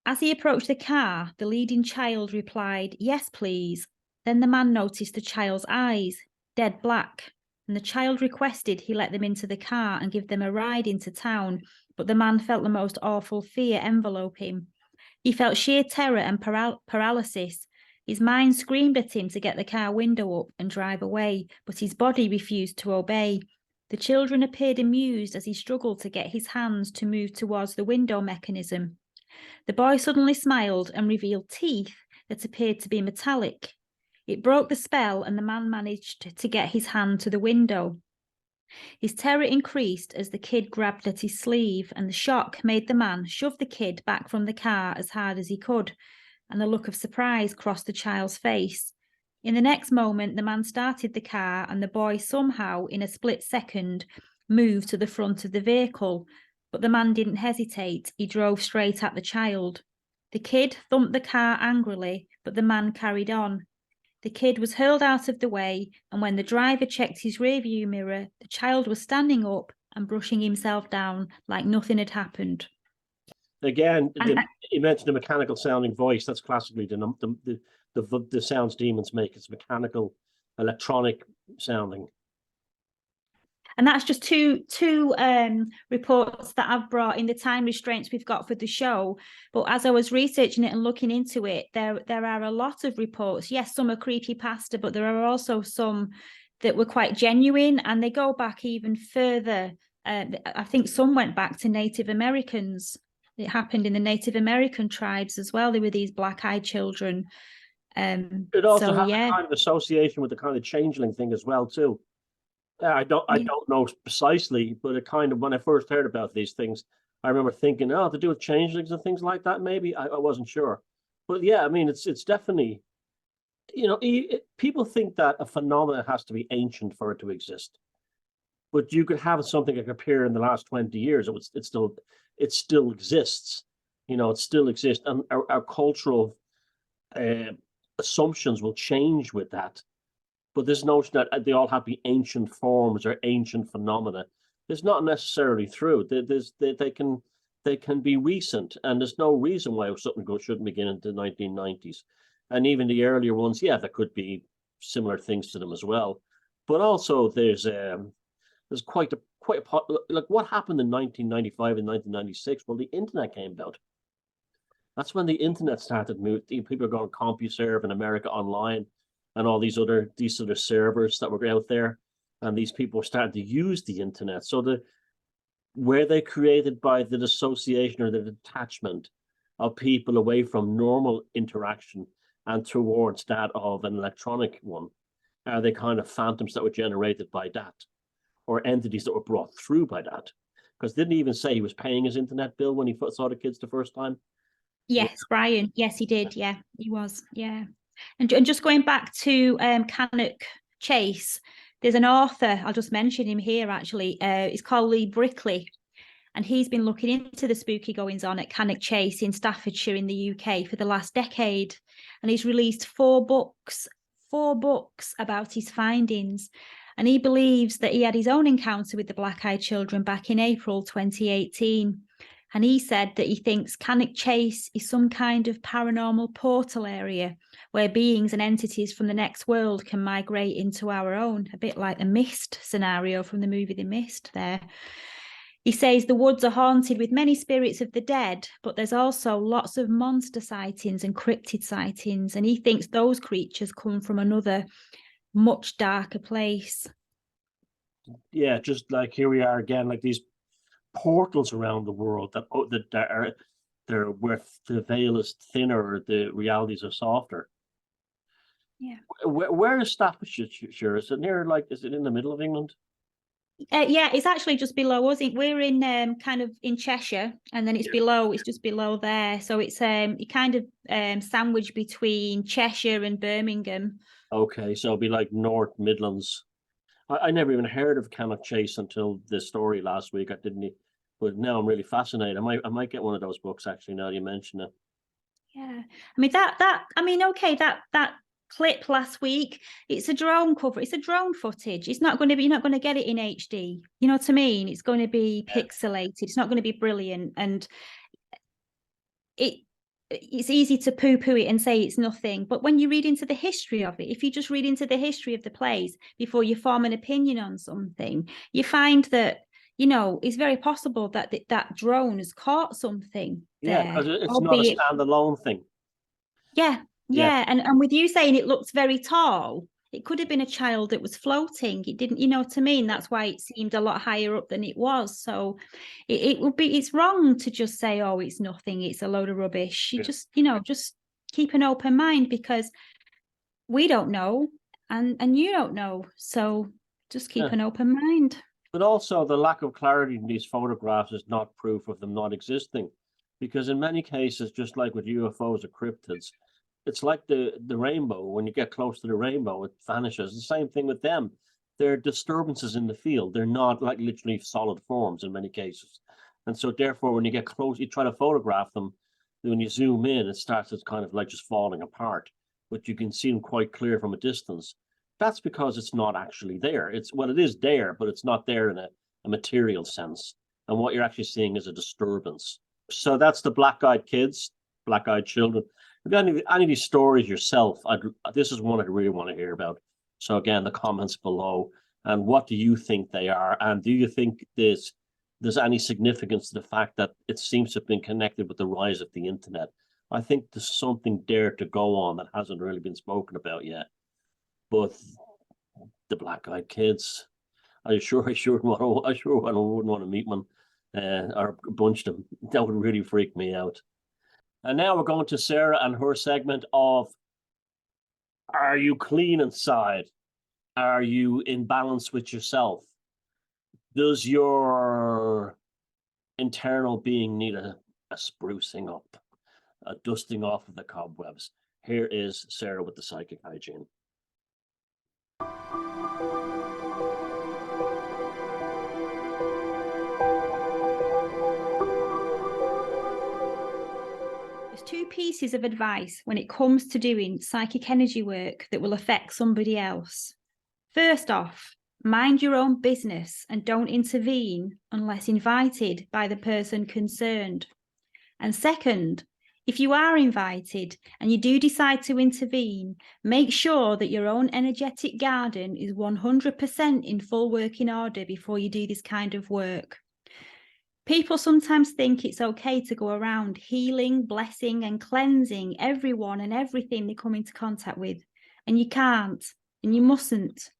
As he approached the car, the leading child replied, "Yes, please." Then the man noticed the child's eyes, dead black, and the child requested he let them into the car and give them a ride into town, but the man felt the most awful fear envelope him. He felt sheer terror and paralysis. His mind screamed at him to get the car window up and drive away, but his body refused to obey. The children appeared amused as he struggled to get his hands to move towards the window mechanism. The boy suddenly smiled and revealed teeth that appeared to be metallic. It broke the spell, and the man managed to get his hand to the window. His terror increased as the kid grabbed at his sleeve, and the shock made the man shove the kid back from the car as hard as he could, and a look of surprise crossed the child's face. In the next moment, the man started the car, and the boy somehow, in a split second, moved to the front of the vehicle. But the man didn't hesitate. He drove straight at the child. The kid thumped the car angrily, but the man carried on. The kid was hurled out of the way, and when the driver checked his rearview mirror, the child was standing up and brushing himself down like nothing had happened. Again, you mentioned a mechanical sounding voice. That's classically the sounds demons make. It's mechanical, electronic sounding. And that's just two reports that I've brought in the time restraints we've got for the show. But as I was researching it and looking into it, there are a lot of reports. Yes, some are creepypasta, but there are also some that were quite genuine, and they go back even further. I think some went back to Native Americans. It happened in the Native American tribes as well. There were these black-eyed children. It also has a kind of association with the kind of changeling thing as well, too. I don't know precisely, but it kind of, when I first heard about these things, I remember thinking, to do with changelings and things like that, maybe. I wasn't sure. But yeah, I mean, it's definitely, people think that a phenomenon has to be ancient for it to exist. But you could have something that could appear in the last 20 years, it still exists. You know, it still exists, and our cultural assumptions will change with that. But this notion that they all have to be ancient forms or ancient phenomena is not necessarily true. They can be recent, and there's no reason why something shouldn't begin in the 1990s. And even the earlier ones, yeah, there could be similar things to them as well. But also there's quite a like what happened in 1995 and 1996. Well, the internet came about. That's when the internet started moving. People are going CompuServe in America Online, and all these other servers that were out there, and these people started to use the internet. So were they created by the dissociation or the detachment of people away from normal interaction and towards that of an electronic one? Are they kind of phantoms that were generated by that, or entities that were brought through by that? Because didn't he even say he was paying his internet bill when he saw the kids the first time? Yes, Brian. Yes, he did. Yeah, he was. Yeah. And just going back to Cannock Chase, there's an author, I'll just mention him here actually. It's called Lee Brickley, and he's been looking into the spooky goings on at Cannock Chase in Staffordshire in the UK for the last decade. And he's released four books about his findings. And he believes that he had his own encounter with the black-eyed children back in April 2018. And he said that he thinks Cannock Chase is some kind of paranormal portal area where beings and entities from the next world can migrate into our own, a bit like the Mist scenario from the movie The Mist there. He says the woods are haunted with many spirits of the dead, but there's also lots of monster sightings and cryptid sightings, and he thinks those creatures come from another, much darker place. Yeah, just like here we are again, like these portals around the world that are there where the veil is thinner or the realities are softer. Yeah. Where is Staffordshire? Is it near, like, is it in the middle of England? Yeah, it's actually just below us. We're in kind of in Cheshire, and then it's just below there. So it's it kind of sandwiched between Cheshire and Birmingham. Okay, so it'll be like North Midlands. I never even heard of Cannock Chase until this story last week. I didn't, but now I'm really fascinated. I might get one of those books actually. Now that you mention it. Yeah, I mean okay, that clip last week, it's a drone cover. It's a drone footage. It's not going to be. You're not going to get it in HD. You know what I mean? It's going to be pixelated. It's not going to be brilliant, and it's easy to poo-poo it and say it's nothing. But when you read into the history of it, if you just read into the history of the plays before you form an opinion on something, you find that, you know, it's very possible that that drone has caught something. Yeah, because it's not a standalone thing. Yeah. And with you saying it looks very tall, it could have been a child that was floating. It didn't, you know what I mean? That's why it seemed a lot higher up than it was. So it's wrong to just say, oh, it's nothing, it's a load of rubbish. You just, you know, just keep an open mind, because we don't know and you don't know. So just keep an open mind. But also the lack of clarity in these photographs is not proof of them not existing. Because in many cases, just like with UFOs or cryptids, it's like the rainbow. When you get close to the rainbow, it vanishes. The same thing with them. They're disturbances in the field. They're not like literally solid forms in many cases. And so therefore, when you get close, you try to photograph them. When you zoom in, it starts as kind of like just falling apart. But you can see them quite clear from a distance. That's because it's not actually there. It is there, but it's not there in a material sense. And what you're actually seeing is a disturbance. So that's the black-eyed kids, black-eyed children. If you have any of these stories yourself, this is one I really want to hear about. So again, the comments below. And what do you think they are? And do you think there's any significance to the fact that it seems to have been connected with the rise of the internet? I think there's something there to go on that hasn't really been spoken about yet. But the black-eyed kids, I sure wouldn't want to meet one or a bunch of them. That would really freak me out. And now we're going to Sara and her segment of, are you clean inside? Are you in balance with yourself? Does your internal being need a sprucing up, a dusting off of the cobwebs? Here is Sara with the psychic hygiene. pieces of advice when it comes to doing psychic energy work that will affect somebody else. First off, mind your own business and don't intervene unless invited by the person concerned. And second, if you are invited and you do decide to intervene, make sure that your own energetic garden is 100% in full working order before you do this kind of work. People sometimes think it's okay to go around healing, blessing, and cleansing everyone and everything they come into contact with. And you can't, and you mustn't.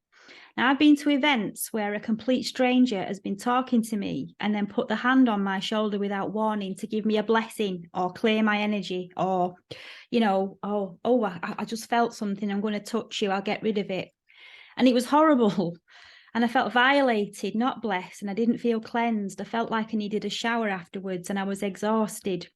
Now, I've been to events where a complete stranger has been talking to me and then put the hand on my shoulder without warning to give me a blessing or clear my energy or, you know, I just felt something, I'm going to touch you, I'll get rid of it. And it was horrible. And I felt violated, not blessed, and I didn't feel cleansed. I felt like I needed a shower afterwards and I was exhausted.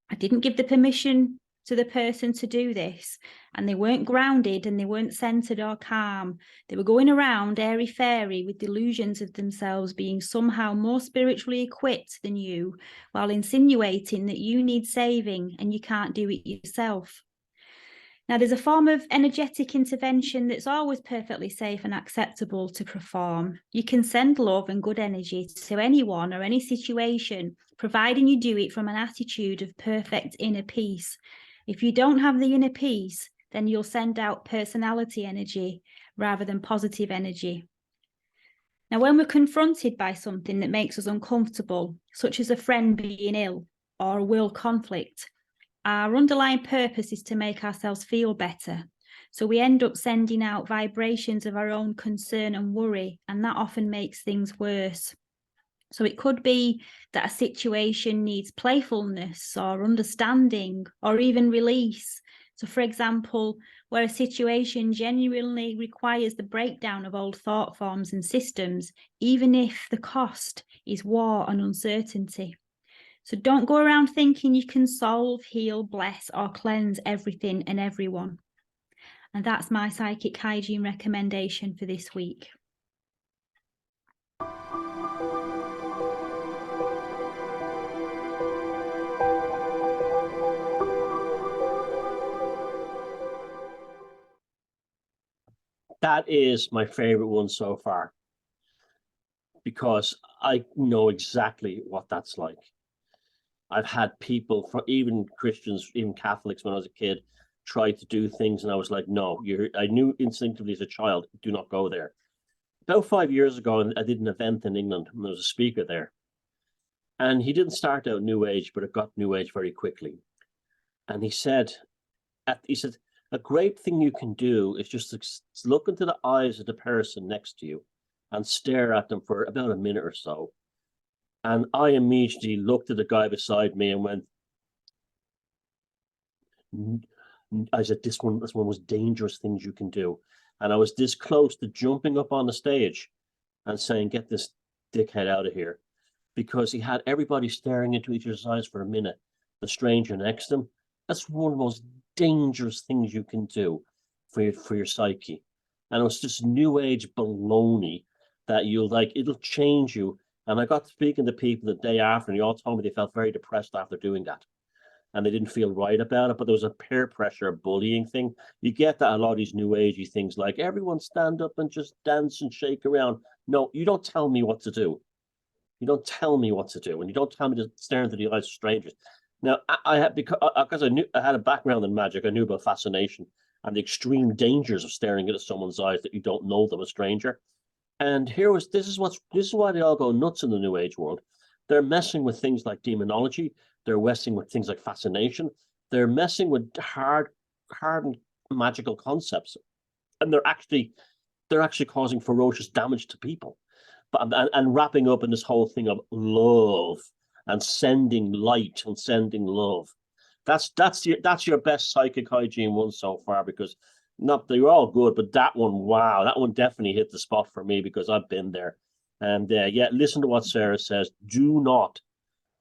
I didn't give the permission to the person to do this, and they weren't grounded and they weren't centered or calm. They were going around airy-fairy with delusions of themselves being somehow more spiritually equipped than you, while insinuating that you need saving and you can't do it yourself. Now, there's a form of energetic intervention that's always perfectly safe and acceptable to perform. You can send love and good energy to anyone or any situation, providing you do it from an attitude of perfect inner peace. If you don't have the inner peace, then you'll send out personality energy rather than positive energy. Now, when we're confronted by something that makes us uncomfortable, such as a friend being ill or a will conflict, our underlying purpose is to make ourselves feel better. So we end up sending out vibrations of our own concern and worry, and that often makes things worse. So it could be that a situation needs playfulness or understanding or even release. So, for example, where a situation genuinely requires the breakdown of old thought forms and systems, even if the cost is war and uncertainty. So don't go around thinking you can solve, heal, bless, or cleanse everything and everyone. And that's my psychic hygiene recommendation for this week. That is my favorite one so far, because I know exactly what that's like. I've had people, even Christians, even Catholics, when I was a kid, try to do things, and I was like, no, I knew instinctively as a child, do not go there. About 5 years ago, I did an event in England, and there was a speaker there. And he didn't start out New Age, but it got New Age very quickly. And he said, a great thing you can do is just look into the eyes of the person next to you and stare at them for about a minute or so. And I immediately looked at the guy beside me and went, I said, this one was dangerous things you can do. And I was this close to jumping up on the stage and saying, get this dickhead out of here. Because he had everybody staring into each other's eyes for a minute, the stranger next to him. That's one of the most dangerous things you can do for your psyche. And it was just New Age baloney that it'll change you. And I got speaking to people the day after, and they all told me they felt very depressed after doing that. And they didn't feel right about it, but there was a peer pressure bullying thing. You get that a lot of these New Agey things, like everyone stand up and just dance and shake around. No, you don't tell me what to do. You don't tell me what to do, and you don't tell me to stare into the eyes of strangers. Now, because I knew I had a background in magic, I knew about fascination and the extreme dangers of staring into someone's eyes that you don't know them, a stranger. And this is why they all go nuts in the New Age world. They're messing with things like demonology. They're messing with things like fascination. They're messing with hard and magical concepts, and they're actually causing ferocious damage to people. And wrapping up in this whole thing of love and sending light and sending love. That's your best psychic hygiene one so far, because they're all good, but that one definitely hit the spot for me, because I've been there. And listen to what Sara says. Do not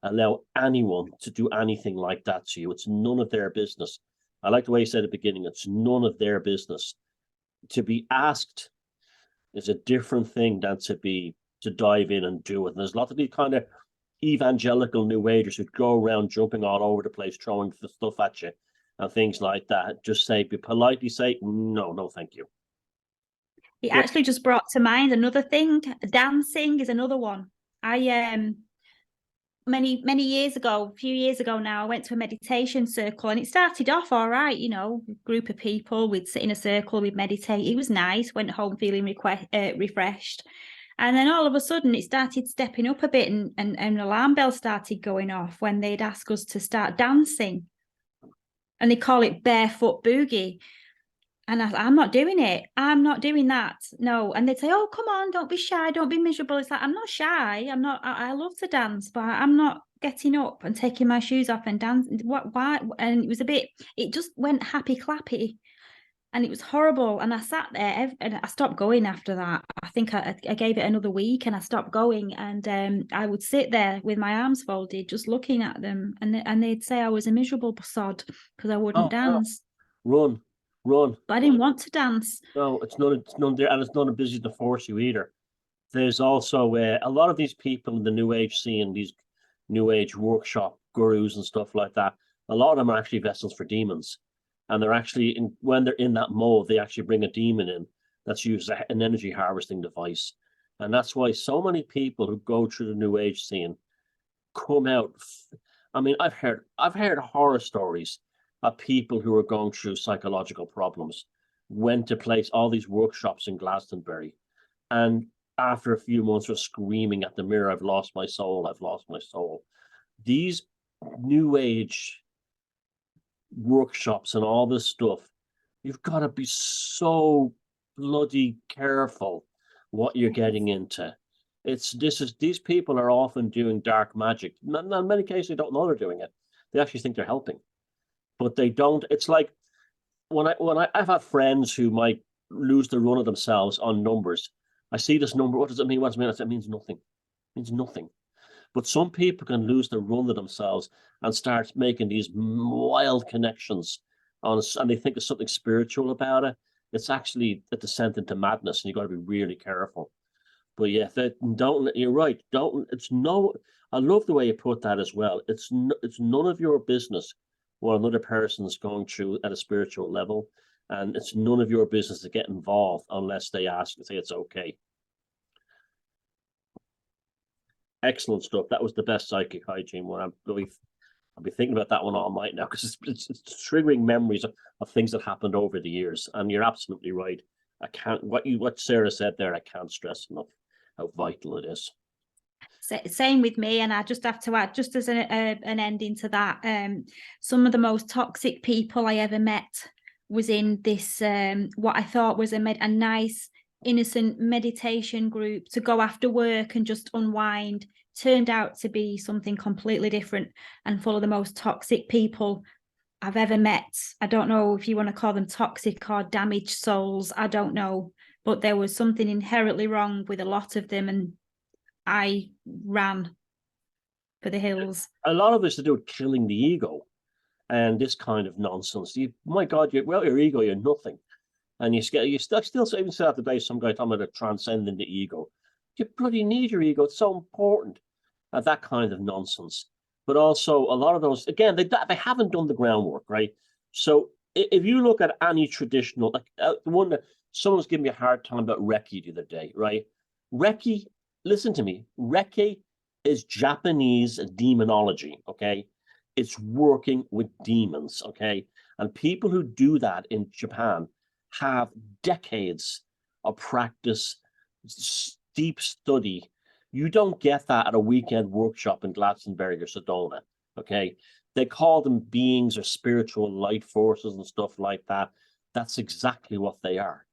allow anyone to do anything like that to you. It's none of their business. I like the way you said at the beginning, it's none of their business. To be asked is a different thing than to dive in and do it. And there's a lot of these kind of evangelical New Agers who go around jumping all over the place, throwing the stuff at you and things like that. Just politely say, no, no, thank you. It actually just brought to mind another thing. Dancing is another one. I many years ago, a few years ago now, I went to a meditation circle, and it started off all right, you know, group of people, we'd sit in a circle, we'd meditate. It was nice, went home feeling refreshed. And then all of a sudden it started stepping up a bit, and an alarm bell started going off when they'd ask us to start dancing. And they call it barefoot boogie. And I'm not doing it. I'm not doing that. No. And they'd say, oh, come on, don't be shy. Don't be miserable. It's like, I'm not shy. I love to dance, but I'm not getting up and taking my shoes off and dancing. Why? And it just went happy clappy. And it was horrible. And I sat there and I stopped going after that. I think I gave it another week and I stopped going. And I would sit there with my arms folded, just looking at them. And they'd say I was a miserable sod because I wouldn't dance. Run. But I didn't want to dance. No, it's none there, and it's not a busy to force you either. There's also a lot of these people in the New Age scene, these New Age workshop gurus and stuff like that. A lot of them are actually vessels for demons, and they're actually when they're in that mode, they actually bring a demon in that's used as an energy harvesting device, and that's why so many people who go through the New Age scene come out. I mean, I've heard horror stories of people who are going through psychological problems, went to place all these workshops in Glastonbury, and after a few months were screaming at the mirror, I've lost my soul, I've lost my soul. These New Age workshops and all this stuff, you've got to be so bloody careful what you're getting into. These people are often doing dark magic. In many cases, they don't know they're doing it. They actually think they're helping. But they don't. It's like I've had friends who might lose the run of themselves on numbers. I see this number. What does it mean? What does it mean? It means nothing. It means nothing. But some people can lose the run of themselves and start making these wild connections and they think there's something spiritual about it. It's actually a descent into madness, and you've got to be really careful. But yeah, you're right. I love the way you put that as well. It's none of your business what another person's going through at a spiritual level, and it's none of your business to get involved unless they ask and say it's okay. Excellent stuff. That was the best psychic hygiene one. I'll be thinking about that one all night now, because it's triggering memories of things that happened over the years. And you're absolutely right. What Sarah said there, I can't stress enough how vital it is. Same with me, and I just have to add, just as an ending to that, some of the most toxic people I ever met was in this what I thought was a nice innocent meditation group to go after work and just unwind. Turned out to be something completely different and full of the most toxic people I've ever met. I don't know if you want to call them toxic or damaged souls, I don't know, but there was something inherently wrong with a lot of them, and I ran for the hills. A lot of it's to do with killing the ego and this kind of nonsense. My God, your ego, you're nothing. And you still even say today, some guy talking about transcending the ego. You bloody need your ego. It's so important. That kind of nonsense. But also a lot of those, again, they haven't done the groundwork, right? So if you look at any traditional, like the one that someone's giving me a hard time about Reiki the other day, right? Reiki, listen to me, Reiki is Japanese demonology, okay? It's working with demons, okay? And people who do that in Japan have decades of practice, deep study. You don't get that at a weekend workshop in Glastonbury or Sedona, okay? They call them beings or spiritual light forces and stuff like that. That's exactly what they are.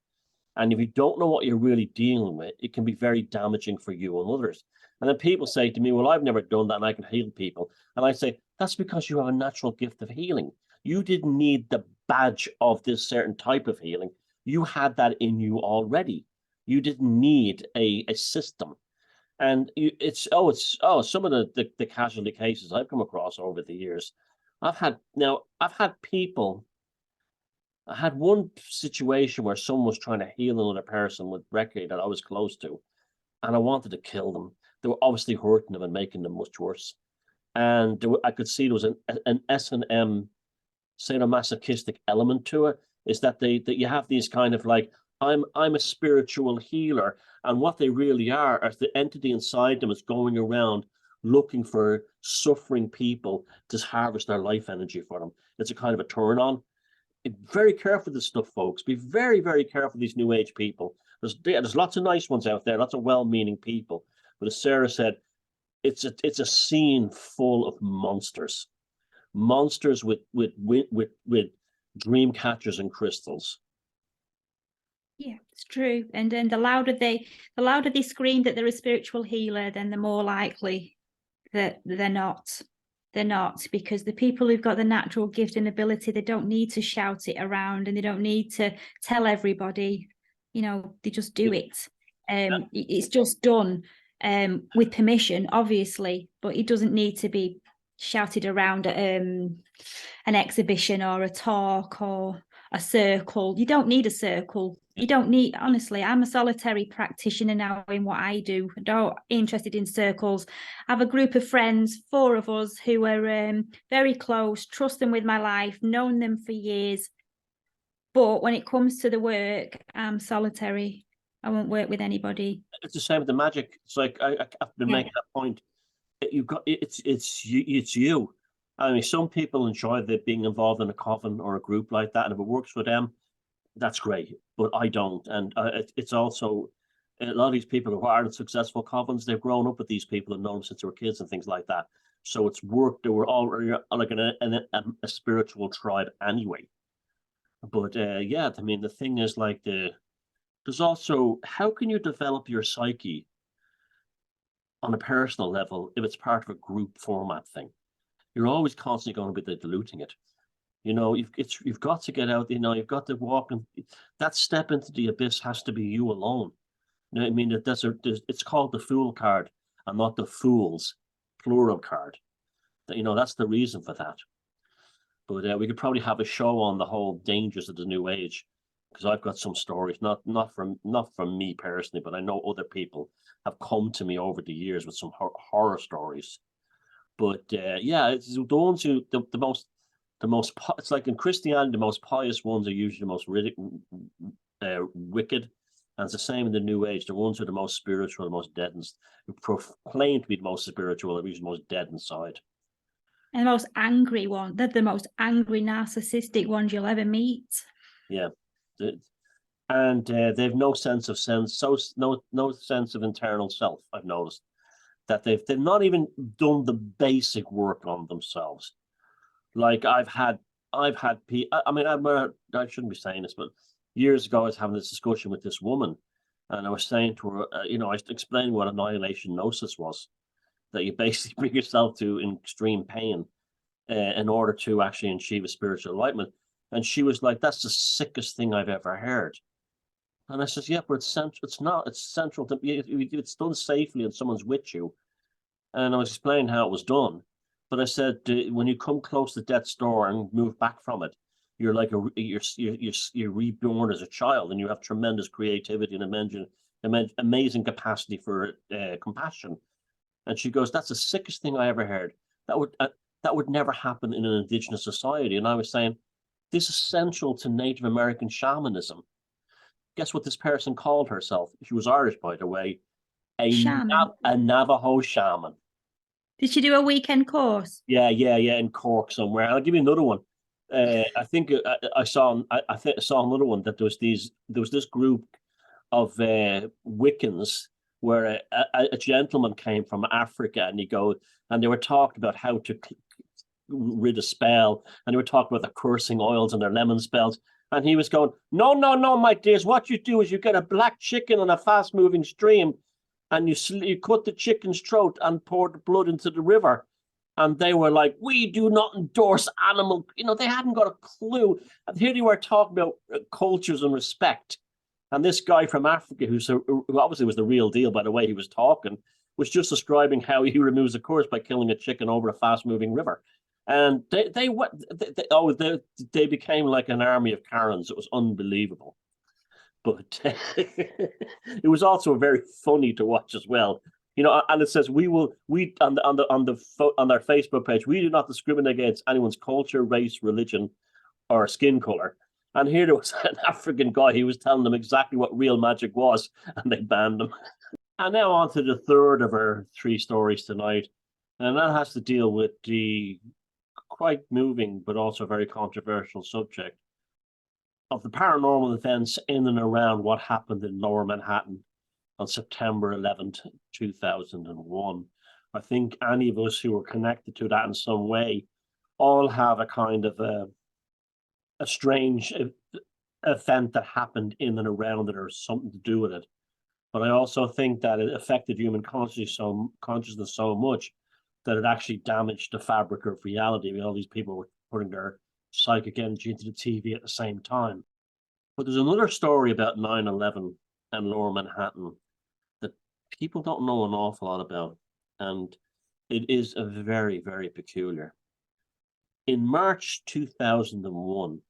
And if you don't know what you're really dealing with, it can be very damaging for you and others. And then people say to me, well, I've never done that and I can heal people. And I say, that's because you have a natural gift of healing. You didn't need the badge of this certain type of healing. You had that in you already. You didn't need a system. And some of the casualty cases I've come across over the years. I had one situation where someone was trying to heal another person with Reiki that I was close to. and I wanted to kill them. They were obviously hurting them and making them much worse. And I could see there was an S&M sadomasochistic element to it, is that you have these kind of like, I'm a spiritual healer, and what they really are is the entity inside them is going around looking for suffering people to harvest their life energy for them. It's a kind of a turn on. Be very careful with this stuff, folks. Be very, very careful with these new age people. There's lots of nice ones out there, lots of well-meaning people. But as Sarah said, it's a scene full of monsters with dream catchers and crystals. Yeah, it's true. And then the louder they scream that they're a spiritual healer, then the more likely that they're not. They're not, because the people who've got the natural gift and ability, they don't need to shout it around, and they don't need to tell everybody, you know, they just do it. It's just done with permission, obviously, but it doesn't need to be shouted around at an exhibition or a talk or a circle. You don't need a circle. You don't need, honestly, I'm a solitary practitioner now in what I do. I'm not interested in circles. I have a group of friends, 4 of us, who are very close, trust them with my life, known them for years. But when it comes to the work, I'm solitary. I won't work with anybody. It's the same with the magic. It's like I've been making that point. You've got it's you. I mean, some people enjoy being involved in a coven or a group like that, and if it works for them, that's great. But I don't, and it's also a lot of these people who aren't successful covens. They've grown up with these people and known them since they were kids and things like that. So it's worked. They were all like a spiritual tribe anyway. But yeah, I mean, the thing is like there's also, how can you develop your psyche on a personal level if it's part of a group format thing? You're always constantly going to be diluting it. You know, you've got to get out. You know, you've got to walk, and that step into the abyss has to be you alone. You know what I mean? It's called the fool card and not the fools plural card. You know, that's the reason for that. But we could probably have a show on the whole dangers of the new age, because I've got some stories, not from me personally, but I know other people have come to me over the years with some horror stories. But yeah, it's the ones who the most it's like in Christianity, the most pious ones are usually the most wicked, and it's the same in the New Age. The ones who are the most spiritual, the most dead, and who proclaim to be the most spiritual, are usually the most dead inside. And the most angry one, they're the most angry, narcissistic ones you'll ever meet. Yeah, and they've no sense of no sense of internal self. I've noticed that they've not even done the basic work on themselves. Like I've had people. I mean, I shouldn't be saying this, but years ago I was having this discussion with this woman, and I was saying to her, you know, I was explaining what annihilation gnosis was, that you basically bring yourself to extreme pain in order to actually achieve a spiritual enlightenment. And she was like, "That's the sickest thing I've ever heard." And I says, "Yeah, but it's central. It's not. It's central to. It's done safely, and someone's with you." And I was explaining how it was done. But I said, when you come close to death's door and move back from it, you're like you're reborn as a child, and you have tremendous creativity and amazing capacity for compassion. And she goes, "That's the sickest thing I ever heard. That would never happen in an indigenous society." And I was saying, this is central to Native American shamanism. Guess what this person called herself? She was Irish, by the way. A Navajo shaman. Did she do a weekend course? Yeah, in Cork somewhere. I'll give you another one. I think I saw another one that there was this group of Wiccans where a gentleman came from Africa, and they were talking about how to rid a spell, and they were talking about the cursing oils and their lemon spells, and he was going, no, my dears, what you do is you get a black chicken on a fast moving stream, and you cut the chicken's throat and pour the blood into the river. And they were like, "We do not endorse animal." You know, they hadn't got a clue. And here they were talking about cultures and respect. And this guy from Africa, who obviously was the real deal by the way he was talking, was just describing how he removes a curse by killing a chicken over a fast-moving river. And they became like an army of Karens. It was unbelievable. But it was also very funny to watch as well. And it says we on our Facebook page, we do not discriminate against anyone's culture, race, religion, or skin color. And here there was an African guy, he was telling them exactly what real magic was, and they banned him. And now on to the third of our 3 stories tonight. And that has to deal with the quite moving but also very controversial subject of the paranormal events in and around what happened in Lower Manhattan on September 11th, 2001. I think any of us who are connected to that in some way all have a kind of a strange event that happened in and around it or something to do with it. But I also think that it affected human consciousness so much that it actually damaged the fabric of reality. I mean, all these people were putting their psychic energy into the TV at the same time. But there's another story about 9/11 and Lower Manhattan that people don't know an awful lot about, and it is a very, very peculiar. In March 2001,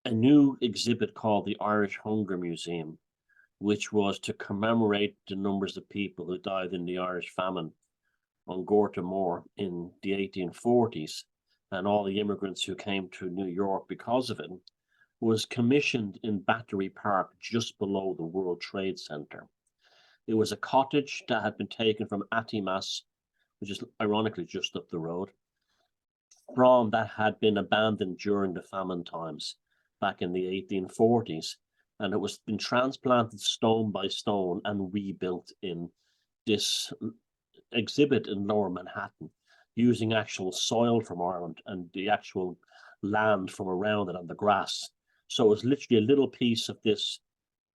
a new exhibit called the Irish Hunger Museum, which was to commemorate the numbers of people who died in the Irish famine on Gorta Moor in the 1840s, and all the immigrants who came to New York because of it, was commissioned in Battery Park just below the World Trade Center. It was a cottage that had been taken from Atimas, which is ironically just up the road, from that had been abandoned during the famine times back in the 1840s. And it was been transplanted stone by stone and rebuilt in this exhibit in Lower Manhattan, using actual soil from Ireland and the actual land from around it and the grass. So it was literally a little piece of this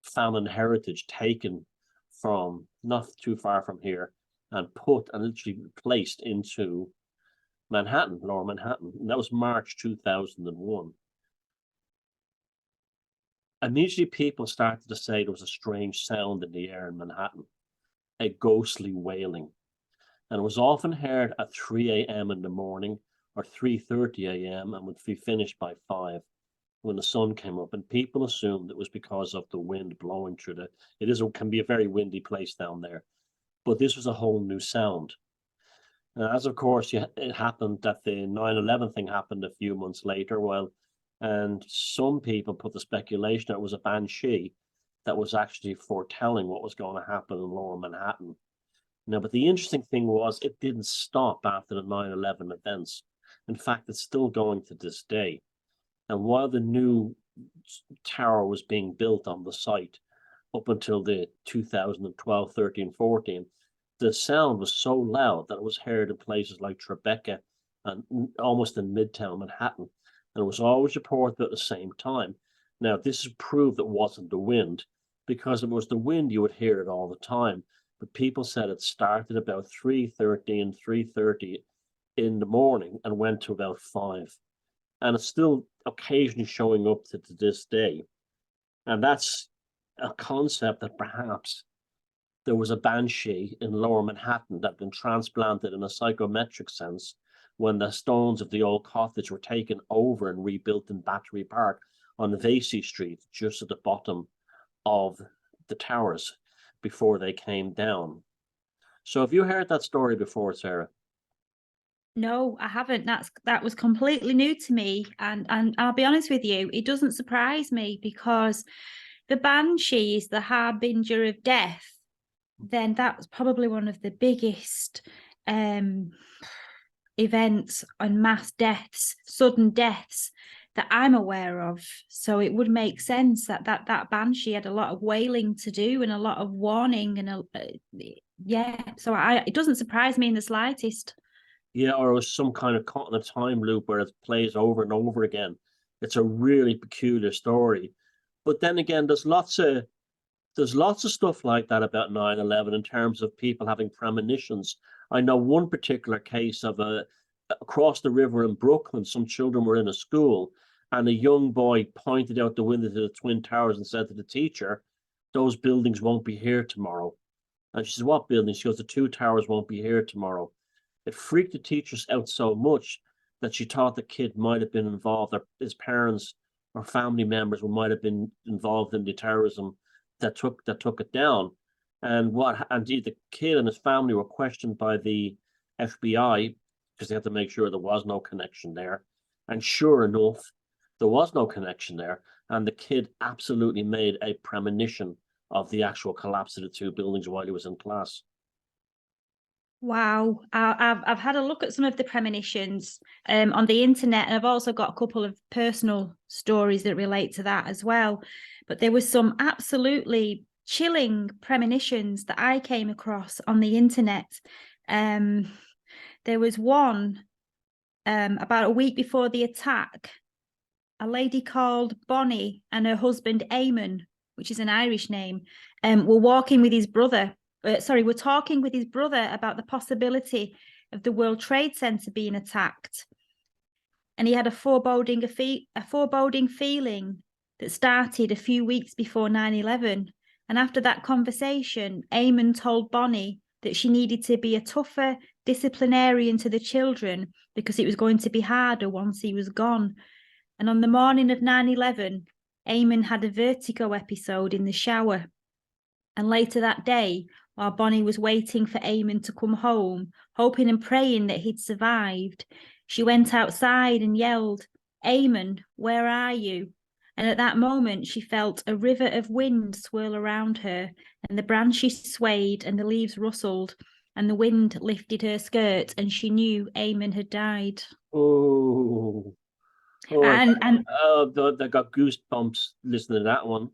famine heritage taken from not too far from here and put and literally placed into Manhattan, Lower Manhattan. And that was March 2001. Immediately people started to say there was a strange sound in the air in Manhattan, a ghostly wailing. And it was often heard at 3 a.m. in the morning or 3:30 a.m. and would be finished by 5 when the sun came up. And people assumed it was because of the wind blowing through can be a very windy place down there. But this was a whole new sound. And as of course it happened that the 9/11 thing happened a few months later, and some people put the speculation that it was a banshee that was actually foretelling what was going to happen in Lower Manhattan. Now, but the interesting thing was it didn't stop after the 9/11 events. In fact, it's still going to this day. And while the new tower was being built on the site up until the 2012, 13, 14, the sound was so loud that it was heard in places like Tribeca and almost in Midtown Manhattan. And it was always reported at the same time. Now, this is proof it wasn't the wind, because if it was the wind, you would hear it all the time. But people said it started about 3:13, 3:30 in the morning and went to about 5. And it's still occasionally showing up to this day. And that's a concept that perhaps there was a banshee in Lower Manhattan that had been transplanted in a psychometric sense when the stones of the old cottage were taken over and rebuilt in Battery Park on Vesey Street, just at the bottom of the towers before they came down. So have you heard that story before, Sarah? No, I haven't. That was completely new to me. And I'll be honest with you, it doesn't surprise me, because the banshee is the harbinger of death. Then that's probably one of the biggest events on mass deaths, sudden deaths that I'm aware of. So it would make sense that banshee had a lot of wailing to do and a lot of warning and so it doesn't surprise me in the slightest. Yeah, or it was some kind of caught in a time loop where it plays over and over again. It's a really peculiar story. But then again, there's lots of stuff like that about 9/11 in terms of people having premonitions. I know one particular case of across the river in Brooklyn, some children were in a school and a young boy pointed out the window to the Twin Towers and said to the teacher, "Those buildings won't be here tomorrow." And she says, "What buildings?" She goes, "The 2 towers won't be here tomorrow." It freaked the teachers out so much that she thought the kid might have been involved, or his parents or family members who might have been involved in the terrorism that took it down. And the kid and his family were questioned by the FBI because they had to make sure there was no connection there. And sure enough, there was no connection there. And the kid absolutely made a premonition of the actual collapse of the two buildings while he was in class. Wow, I've had a look at some of the premonitions on the internet, and I've also got a couple of personal stories that relate to that as well. But there was some absolutely chilling premonitions that I came across on the internet. There was one about a week before the attack. A lady called Bonnie and her husband Eamon, which is an Irish name, were walking with his brother. We're talking with his brother about the possibility of the World Trade Center being attacked. And he had a foreboding feeling that started a few weeks before 9/11. And after that conversation, Eamon told Bonnie that she needed to be a tougher disciplinarian to the children because it was going to be harder once he was gone. And on the morning of 9/11, Eamon had a vertigo episode in the shower. And later that day, while Bonnie was waiting for Eamon to come home, hoping and praying that he'd survived, she went outside and yelled, "Eamon, where are you?" And at that moment, she felt a river of wind swirl around her, and the branches swayed and the leaves rustled, and the wind lifted her skirt, and she knew Eamon had died. Oh, And I got goosebumps listening to that one.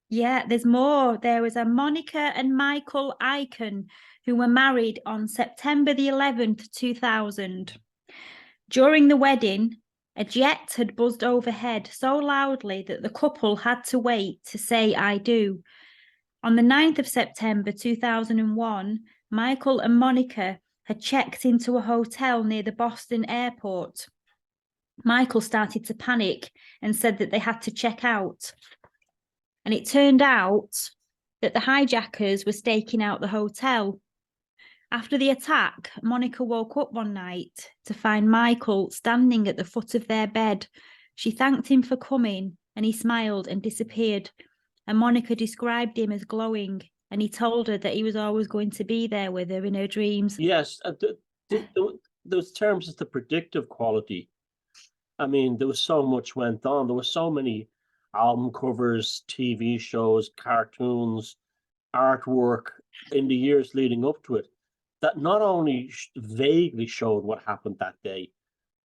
yeah, there's more. There was a Monica and Michael Icon who were married on September the 11th, 2000. During the wedding, a jet had buzzed overhead so loudly that the couple had to wait to say "I do." On the 9th of September 2001, Michael and Monica had checked into a hotel near the Boston airport. Michael started to panic and said that they had to check out. And it turned out that the hijackers were staking out the hotel. After the attack, Monica woke up one night to find Michael standing at the foot of their bed. She thanked him for coming, and he smiled and disappeared. And Monica described him as glowing, and he told her that he was always going to be there with her in her dreams. Yes, those terms is the predictive quality. I mean, there was so much went on. There were so many album covers, TV shows, cartoons, artwork in the years leading up to it that not only vaguely showed what happened that day,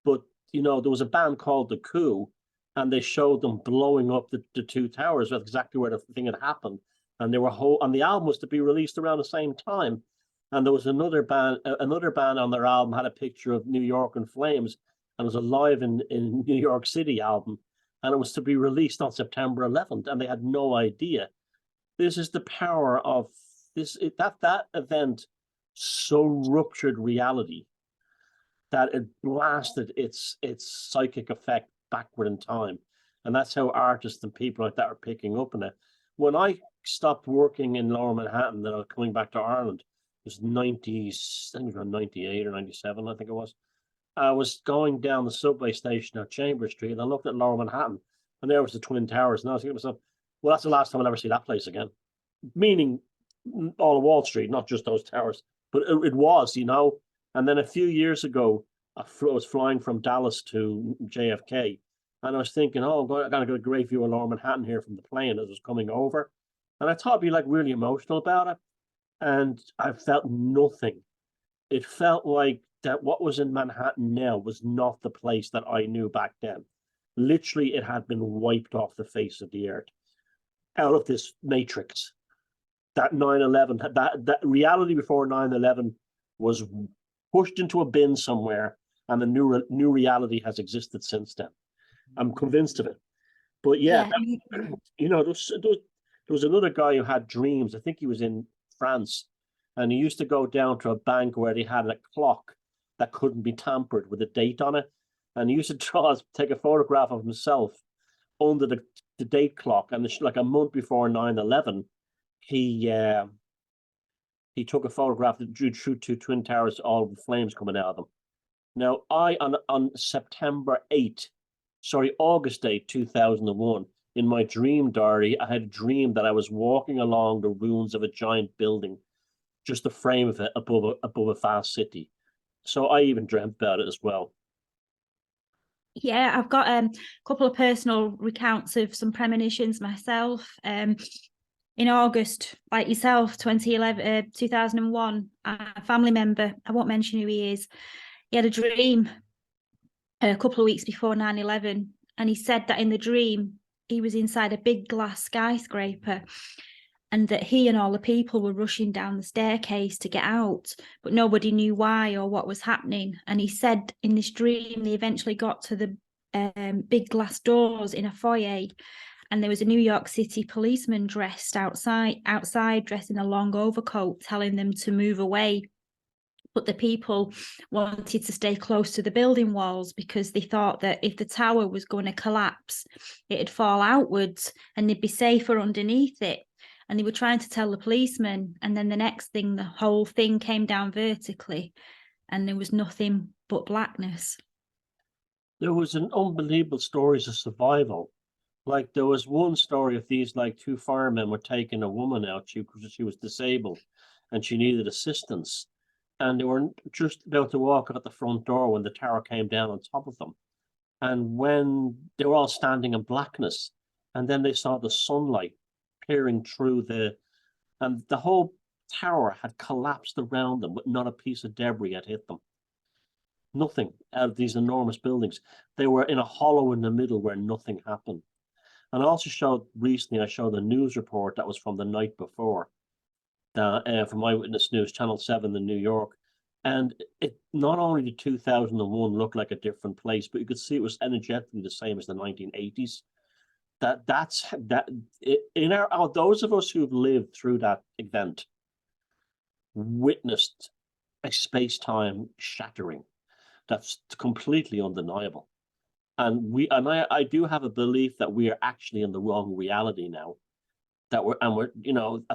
but there was a band called The Coup, and they showed them blowing up the two towers. That's exactly where the thing had happened, and they were and the album was to be released around the same time. And there was another band on their album had a picture of New York in flames, and it was a Live in New York City album, and it was to be released on September 11th, and they had no idea. This is the power of that event so ruptured reality that it blasted its psychic effect backward in time. And that's how artists and people like that are picking up on it. When I stopped working in Lower Manhattan, then I was coming back to Ireland, it was 98 or 97, I think it was. I was going down the subway station at Chambers Street, and I looked at Lower Manhattan, and there was the Twin Towers. And I was thinking to myself, well, that's the last time I'll ever see that place again. Meaning all of Wall Street, not just those towers. But it was, And then a few years ago, I was flying from Dallas to JFK, and I was thinking, oh, I got to get a great view of Lower Manhattan here from the plane as it was coming over. And I thought I'd be like really emotional about it. And I felt nothing. It felt like that what was in Manhattan now was not the place that I knew back then. Literally, it had been wiped off the face of the earth, out of this matrix. That 9/11, that reality before 9/11 was pushed into a bin somewhere, and the new reality has existed since then. I'm convinced of it. But yeah. There was another guy who had dreams. I think he was in France, and he used to go down to a bank where they had a clock that couldn't be tampered with a date on it, and he used to take a photograph of himself under the date clock, and like a month before 9/11. He took a photograph that drew true to Twin Towers, all the flames coming out of them. Now, on September 8th, sorry, August 8, 2001, in my dream diary, I had a dream that I was walking along the ruins of a giant building, just the frame of it above a vast city. So I even dreamt about it as well. Yeah, I've got a couple of personal recounts of some premonitions myself. In August, like yourself, 2001, a family member, I won't mention who he is, he had a dream a couple of weeks before 9/11, and he said that in the dream, he was inside a big glass skyscraper, and that he and all the people were rushing down the staircase to get out, but nobody knew why or what was happening. And he said in this dream, they eventually got to the big glass doors in a foyer, and there was a New York City policeman dressed outside, dressed in a long overcoat, telling them to move away. But the people wanted to stay close to the building walls because they thought that if the tower was going to collapse, it'd fall outwards and they'd be safer underneath it. And they were trying to tell the policeman, and then the next thing, the whole thing came down vertically and there was nothing but blackness. There was an unbelievable stories of survival. Like there was one story of these, like two firemen were taking a woman out. She was disabled and she needed assistance. And they were just about to walk out the front door when the tower came down on top of them. And when they were all standing in blackness, and then they saw the sunlight peering through and the whole tower had collapsed around them, but not a piece of debris had hit them. Nothing out of these enormous buildings. They were in a hollow in the middle where nothing happened. And I also recently, I showed a news report that was from the night before, from Eyewitness News, Channel 7 in New York. And it not only did 2001 look like a different place, but you could see it was energetically the same as the 1980s. Those of us who've lived through that event witnessed a space-time shattering that's completely undeniable. And I do have a belief that we are actually in the wrong reality now. I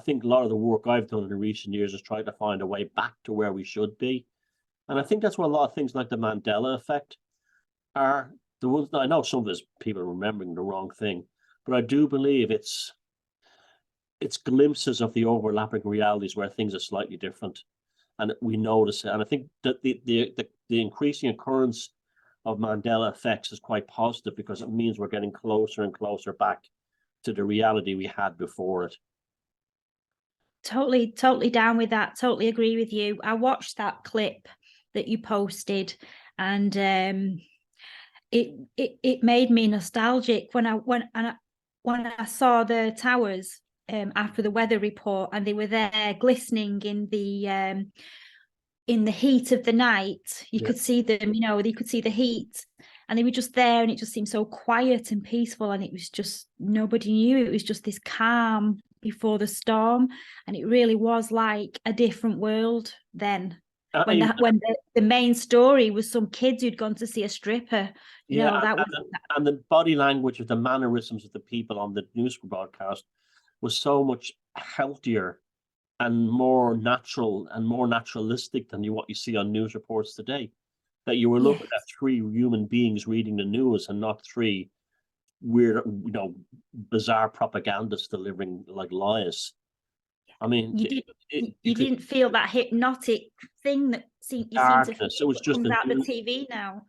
think a lot of the work I've done in the recent years is trying to find a way back to where we should be. And I think that's what a lot of things like the Mandela effect are. The ones I know some of us people are remembering the wrong thing, but I do believe it's glimpses of the overlapping realities where things are slightly different, and we notice it. And I think that the increasing occurrence of Mandela effects is quite positive because it means we're getting closer and closer back to the reality we had before it. Totally down with that. Totally agree with you. I watched that clip that you posted, and it made me nostalgic when I saw the towers after the weather report, and they were there glistening in the heat of the night. You could see them, you could see the heat, and they were just there, and it just seemed so quiet and peaceful, and it was just, nobody knew. It was just this calm before the storm, and it really was like a different world then. When the main story was some kids who'd gone to see a stripper, and the body language of the mannerisms of the people on the news broadcast was so much healthier and more natural and more naturalistic than what you see on news reports today. That you were looking at three human beings reading the news and not three weird, bizarre propagandists delivering like lies. I mean, you didn't feel that hypnotic thing that you seem to feel. It was just comes out the TV now.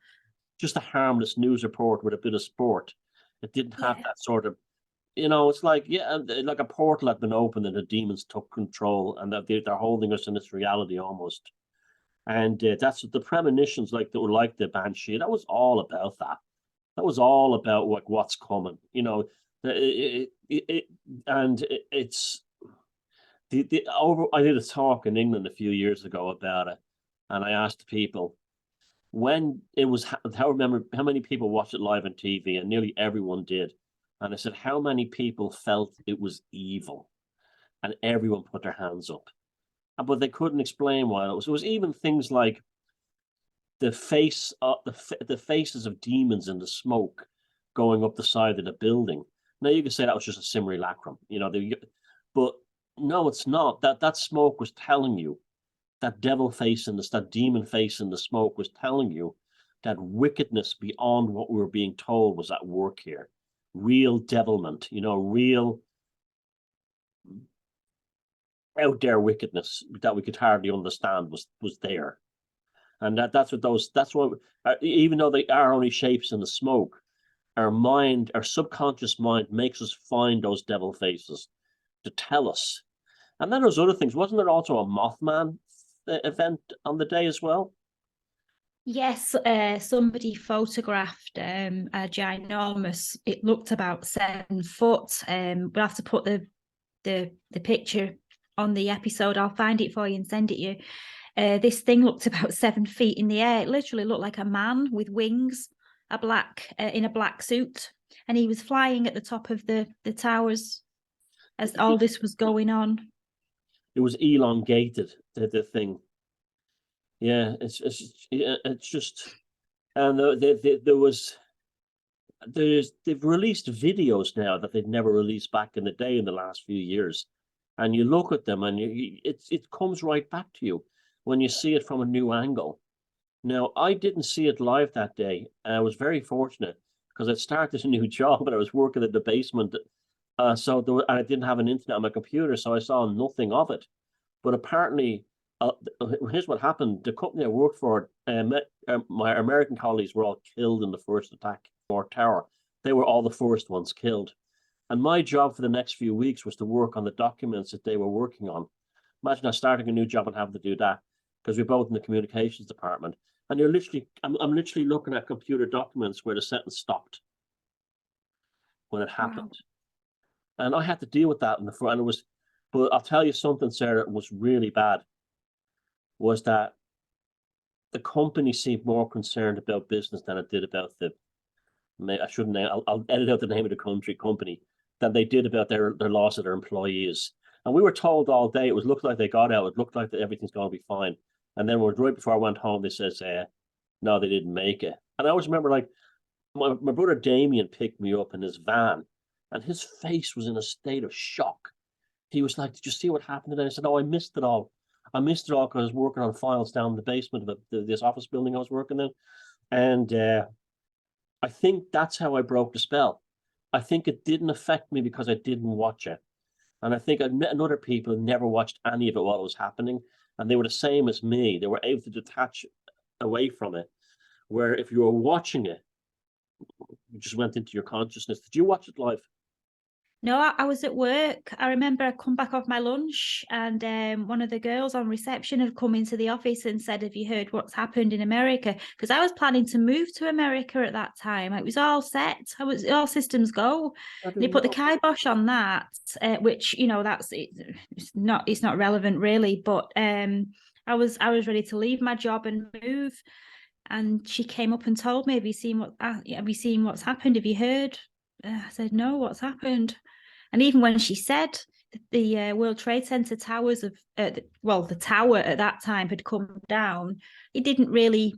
Just a harmless news report with a bit of sport. It didn't have that sort of, it's like a portal had been opened and the demons took control, and that they're holding us in this reality almost. And that's the premonitions, like the Banshee. That was all about that. That was all about what's coming. I did a talk in England a few years ago about it, and I asked people when it was. I remember how many people watched it live on TV, and nearly everyone did. And I said, how many people felt it was evil? And everyone put their hands up. But they couldn't explain why it was. It was even things like the faces of demons in the smoke going up the side of the building. Now you can say that was just a simulacrum, but no, it's not. That smoke was telling you, that devil face in that demon face in the smoke was telling you that wickedness beyond what we were being told was at work here. Real devilment, you know, real out there wickedness that we could hardly understand was there. And that's what even though they are only shapes in the smoke, our mind, our subconscious mind makes us find those devil faces to tell us. And then there's other things. Wasn't there also a Mothman event on the day as well? Yes, somebody photographed a ginormous, it looked about 7 foot. We'll have to put the picture on the episode. I'll find it for you and send it you. This thing looked about 7 feet in the air. It literally looked like a man with wings, in a black suit, and he was flying at the top of the towers as all this was going on. It was elongated, the thing. Yeah, it's just, and they've released videos now that they've never released back in the day in the last few years, and you look at them and it comes right back to you when you see it from a new angle. Now, I didn't see it live that day. I was very fortunate because I'd started a new job and I was working in the basement, and I didn't have an internet on my computer, so I saw nothing of it. But apparently, here's what happened. The company I worked for, my American colleagues were all killed in the first attack or tower. They were all the first ones killed. And my job for the next few weeks was to work on the documents that they were working on. Imagine starting a new job and having to do that, because we're both in the communications department. And I'm literally looking at computer documents where the sentence stopped when it happened. Wow. And I had to deal with that in the front. And it was, but I'll tell you something, Sarah, it was really bad. Was that the company seemed more concerned about business than it did about I shouldn't name, I'll edit out the name of the company, than they did about their loss of their employees. And we were told all day, it looked like they got out, it looked like that everything's going to be fine. And then right before I went home, they says, no, they didn't make it. And I always remember, like, my brother Damien picked me up in his van, and his face was in a state of shock. He was like, did you see what happened today? I said, oh, I missed it all. I missed it all because I was working on files down in the basement of this office building I was working in. And I think that's how I broke the spell. I think it didn't affect me because I didn't watch it. And I think I'd met other people who never watched any of it while it was happening. And they were the same as me. They were able to detach away from it. Where if you were watching it, you just went into your consciousness. Did you watch it live? No, I was at work. I remember I come back off my lunch, and one of the girls on reception had come into the office and said, have you heard what's happened in America? Because I was planning to move to America at that time. It was all set. All systems go. They put the kibosh on that, which, you know, it's not relevant really. But I was ready to leave my job and move. And she came up and told me, have you seen what's happened? Have you heard? I said, no, what's happened? And even when she said the World Trade Center towers the tower at that time had come down, it didn't really.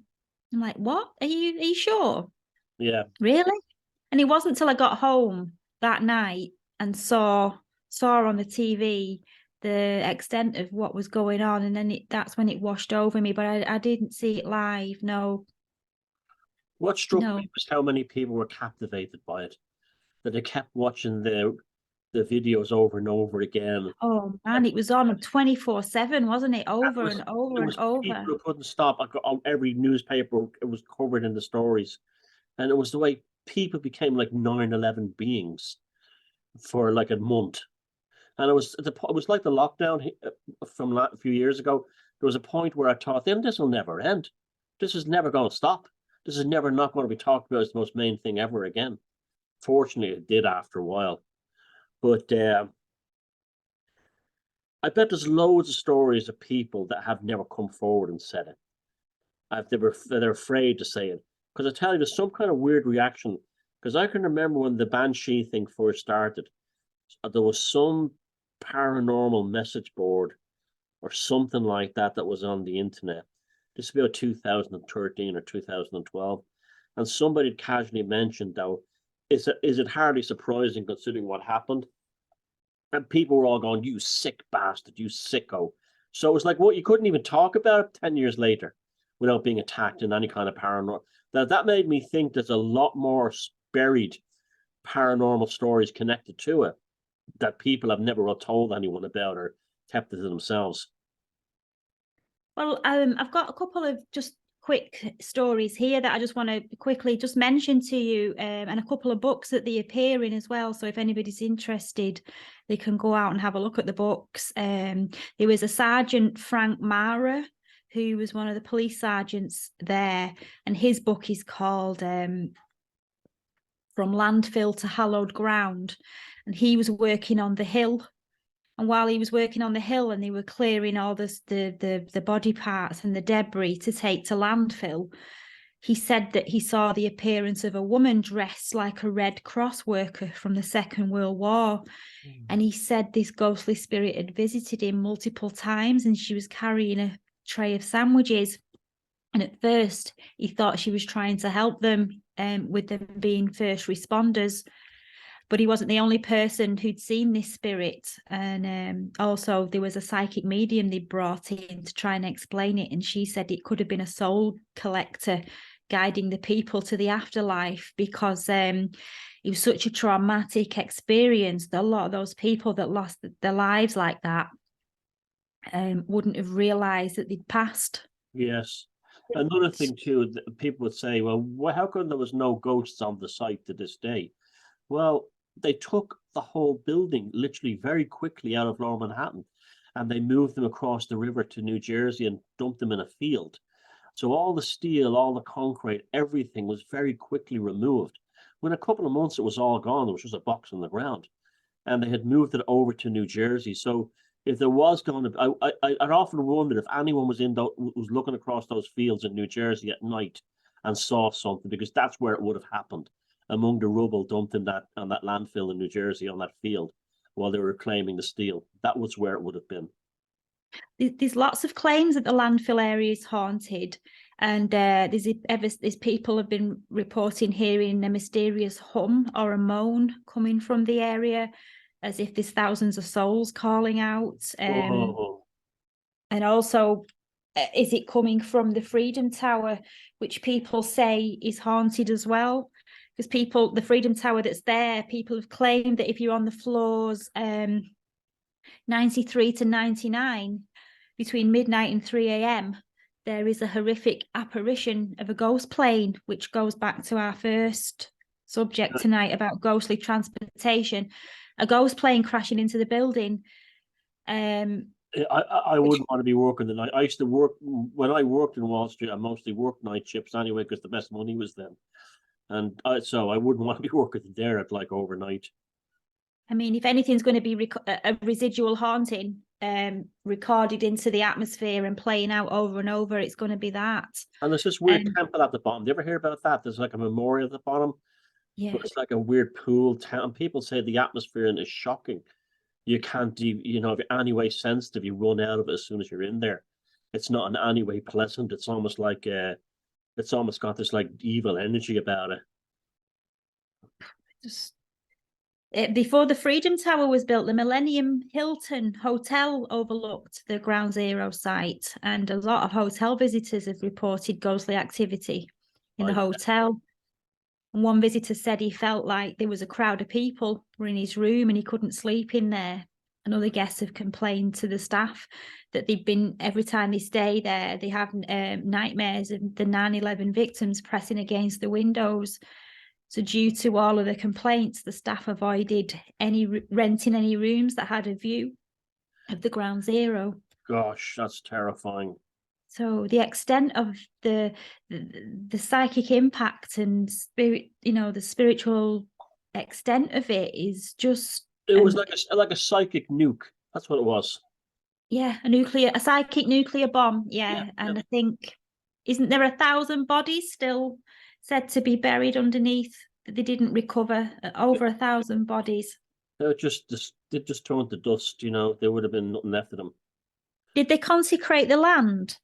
I'm like, what? Are you sure? Yeah. Really? And it wasn't till I got home that night and saw on the TV the extent of what was going on, and then that's when it washed over me. But I didn't see it live. No. What struck me was how many people were captivated by it, that they kept watching the videos over and over again. Oh man, it was on 24/7, wasn't it? Over and over and over. People who couldn't stop. On every newspaper, it was covered in the stories, and it was the way people became like 9/11 beings for like a month. And it was like the lockdown from a few years ago. There was a point where I thought, then this will never end. This is never going to stop. This is never not going to be talked about as the most main thing ever again. Fortunately, it did after a while. But I bet there's loads of stories of people that have never come forward and said it. They're afraid to say it. Because I tell you, there's some kind of weird reaction. Because I can remember when the Banshee thing first started, there was some paranormal message board or something like that was on the internet. This was about 2013 or 2012. And somebody casually mentioned, though, is it hardly surprising considering what happened? And people were all going, you sick bastard, you sicko. So it was like, what, you couldn't even talk about it 10 years later without being attacked in any kind of paranormal. That made me think there's a lot more buried paranormal stories connected to it that people have never told anyone about or kept it to themselves. Well, I've got a couple of just quick stories here that I just want to quickly just mention to you, and a couple of books that they appear in as well. So if anybody's interested, they can go out and have a look at the books. There was a Sergeant Frank Mara, who was one of the police sergeants there, and his book is called From Landfill to Hallowed Ground. And he was working on the hill. And while he was working on the hill and they were clearing all the body parts and the debris to take to landfill, he said that he saw the appearance of a woman dressed like a Red Cross worker from the Second World War. And he said this ghostly spirit had visited him multiple times, and she was carrying a tray of sandwiches. And at first he thought she was trying to help them, with them being first responders. But he wasn't the only person who'd seen this spirit. And also there was a psychic medium they brought in to try and explain it. And she said it could have been a soul collector guiding the people to the afterlife, because it was such a traumatic experience that a lot of those people that lost their lives like that wouldn't have realised that they'd passed. Yes. Another thing too, people would say, well, how come there was no ghosts on the site to this day? Well, they took the whole building literally very quickly out of Lower Manhattan, and they moved them across the river to New Jersey and dumped them in a field. So all the steel, all the concrete, everything was very quickly removed. Within a couple of months, it was all gone. There was just a box on the ground, and they had moved it over to New Jersey. So if there was going to, I'd often wondered if anyone was was looking across those fields in New Jersey at night and saw something, because that's where it would have happened, among the rubble dumped in on that landfill in New Jersey, on that field, while they were reclaiming the steel. That was where it would have been. There's lots of claims that the landfill area is haunted, and there's people have been reporting hearing a mysterious hum or a moan coming from the area, as if there's thousands of souls calling out. And also, is it coming from the Freedom Tower, which people say is haunted as well? Because the Freedom Tower that's there, people have claimed that if you're on the floors 93 to 99, between midnight and 3 a.m, there is a horrific apparition of a ghost plane, which goes back to our first subject tonight about ghostly transportation. A ghost plane crashing into the building. I wouldn't want to be working the night. I used to work, when I worked in Wall Street, I mostly worked night shifts anyway, because the best money was then. And so I wouldn't want to be working there at like overnight. I mean, if anything's going to be a residual haunting recorded into the atmosphere and playing out over and over, it's going to be that. And there's this weird temple at the bottom. Do you ever hear about that? There's like a memorial at the bottom. Yeah. But it's like a weird pool town. People say the atmosphere in it is shocking. You can't do, if you're any way sensitive, you run out of it as soon as you're in there. It's not in any way pleasant. It's almost like it's almost got this like evil energy about it. Before the Freedom Tower was built, the Millennium Hilton Hotel overlooked the Ground Zero site, and a lot of hotel visitors have reported ghostly activity in the hotel. And one visitor said he felt like there was a crowd of people were in his room and he couldn't sleep in there. And other guests have complained to the staff that every time they stay there, they have nightmares of the 9/11 victims pressing against the windows. So due to all of the complaints, the staff avoided renting any rooms that had a view of the Ground Zero. Gosh, that's terrifying. So the extent of the psychic impact and spirit, the spiritual extent of it is just. It was like a psychic nuke. That's what it was. Yeah, a psychic nuclear bomb. Yeah. And I think, isn't there 1,000 bodies still said to be buried underneath that they didn't recover? Over 1,000 bodies. They just turned to dust. There would have been nothing left of them. Did they consecrate the land?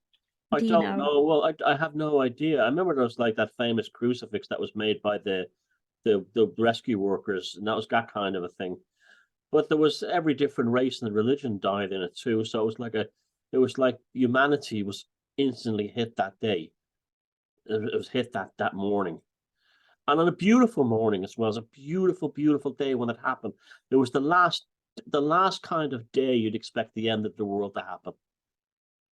I don't know. Well, I have no idea. I remember there was like that famous crucifix that was made by the rescue workers, and that was that kind of a thing. But there was every different race and religion died in it too. So it was like humanity was instantly hit that day. it was hit that morning. And on a beautiful morning as well. It was a beautiful, beautiful day when it happened. It was the last kind of day you'd expect the end of the world to happen.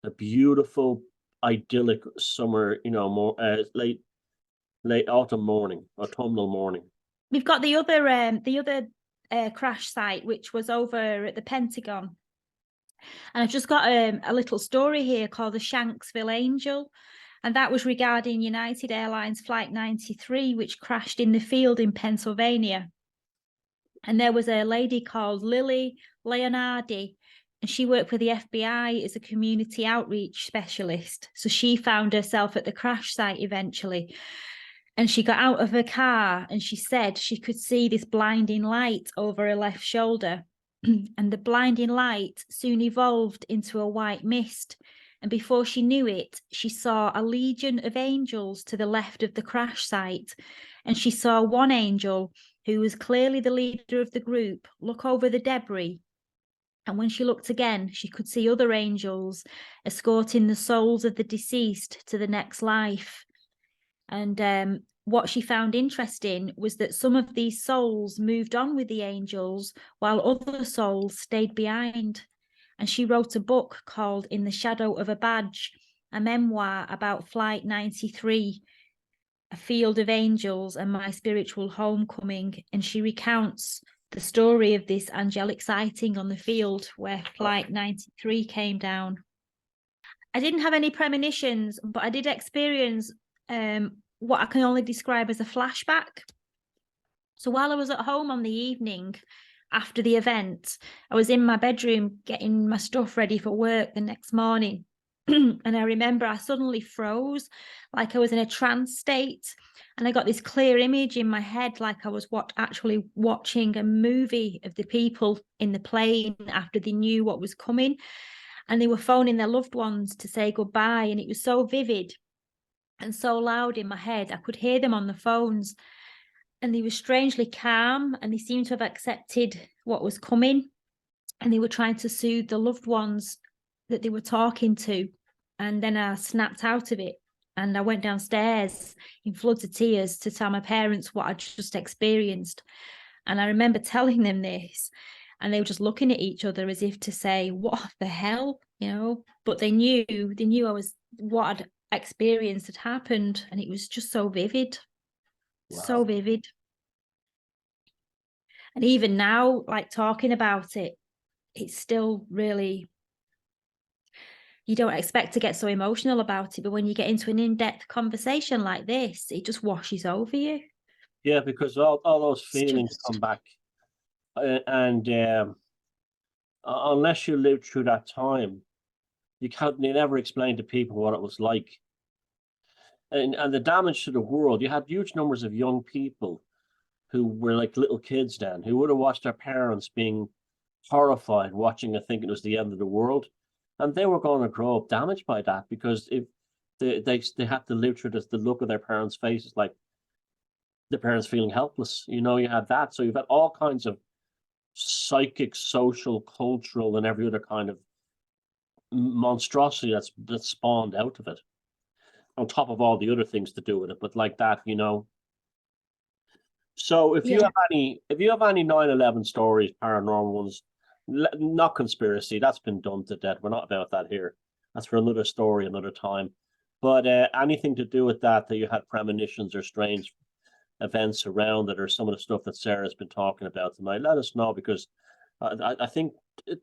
A beautiful, idyllic summer, more late autumnal morning. We've got the other crash site, which was over at the Pentagon. And I've just got a little story here called the Shanksville Angel. And that was regarding United Airlines Flight 93, which crashed in the field in Pennsylvania. And there was a lady called Lily Leonardi, and she worked for the FBI as a community outreach specialist. So she found herself at the crash site eventually. And she got out of her car and she said she could see this blinding light over her left shoulder. And the blinding light soon evolved into a white mist. And before she knew it, she saw a legion of angels to the left of the crash site. And she saw one angel, who was clearly the leader of the group, look over the debris. And when she looked again, she could see other angels escorting the souls of the deceased to the next life. And what she found interesting was that some of these souls moved on with the angels, while other souls stayed behind. And she wrote a book called In the Shadow of a Badge, a memoir about Flight 93, a field of angels and my spiritual homecoming. And she recounts the story of this angelic sighting on the field where Flight 93 came down. I didn't have any premonitions, but I did experience what I can only describe as a flashback. So while I was at home on the evening after the event, I was in my bedroom getting my stuff ready for work the next morning. And I remember I suddenly froze, like I was in a trance state. And I got this clear image in my head, like I was actually watching a movie of the people in the plane after they knew what was coming. And they were phoning their loved ones to say goodbye. And it was so vivid and so loud in my head. I could hear them on the phones. And they were strangely calm, and they seemed to have accepted what was coming. And they were trying to soothe the loved ones that they were talking to. And then I snapped out of it. And I went downstairs in floods of tears to tell my parents what I'd just experienced. And I remember telling them this, and they were just looking at each other as if to say, what the hell, But they knew what I'd experienced had happened, and it was just so vivid. Wow. So vivid. And even now, like talking about it, it's still really, you don't expect to get so emotional about it, but when you get into an in-depth conversation like this, it just washes over you. Yeah, because all those feelings come back, and unless you live through that time, you never explain to people what it was like. And the damage to the world, you had huge numbers of young people who were like little kids then, who would have watched their parents being horrified, watching and thinking it was the end of the world. And they were going to grow up damaged by that, because if they had to live through this, the look of their parents' faces, like the parents feeling helpless. You had that. So you've had all kinds of psychic, social, cultural, and every other kind of monstrosity that's spawned out of it, on top of all the other things to do with it. But like that, So if you have any 9/11 stories, paranormal ones, not conspiracy, that's been done to death. We're not about that here. That's for another story, another time. But anything to do with that you had premonitions or strange events around it, or some of the stuff that Sarah's been talking about tonight, let us know, because I think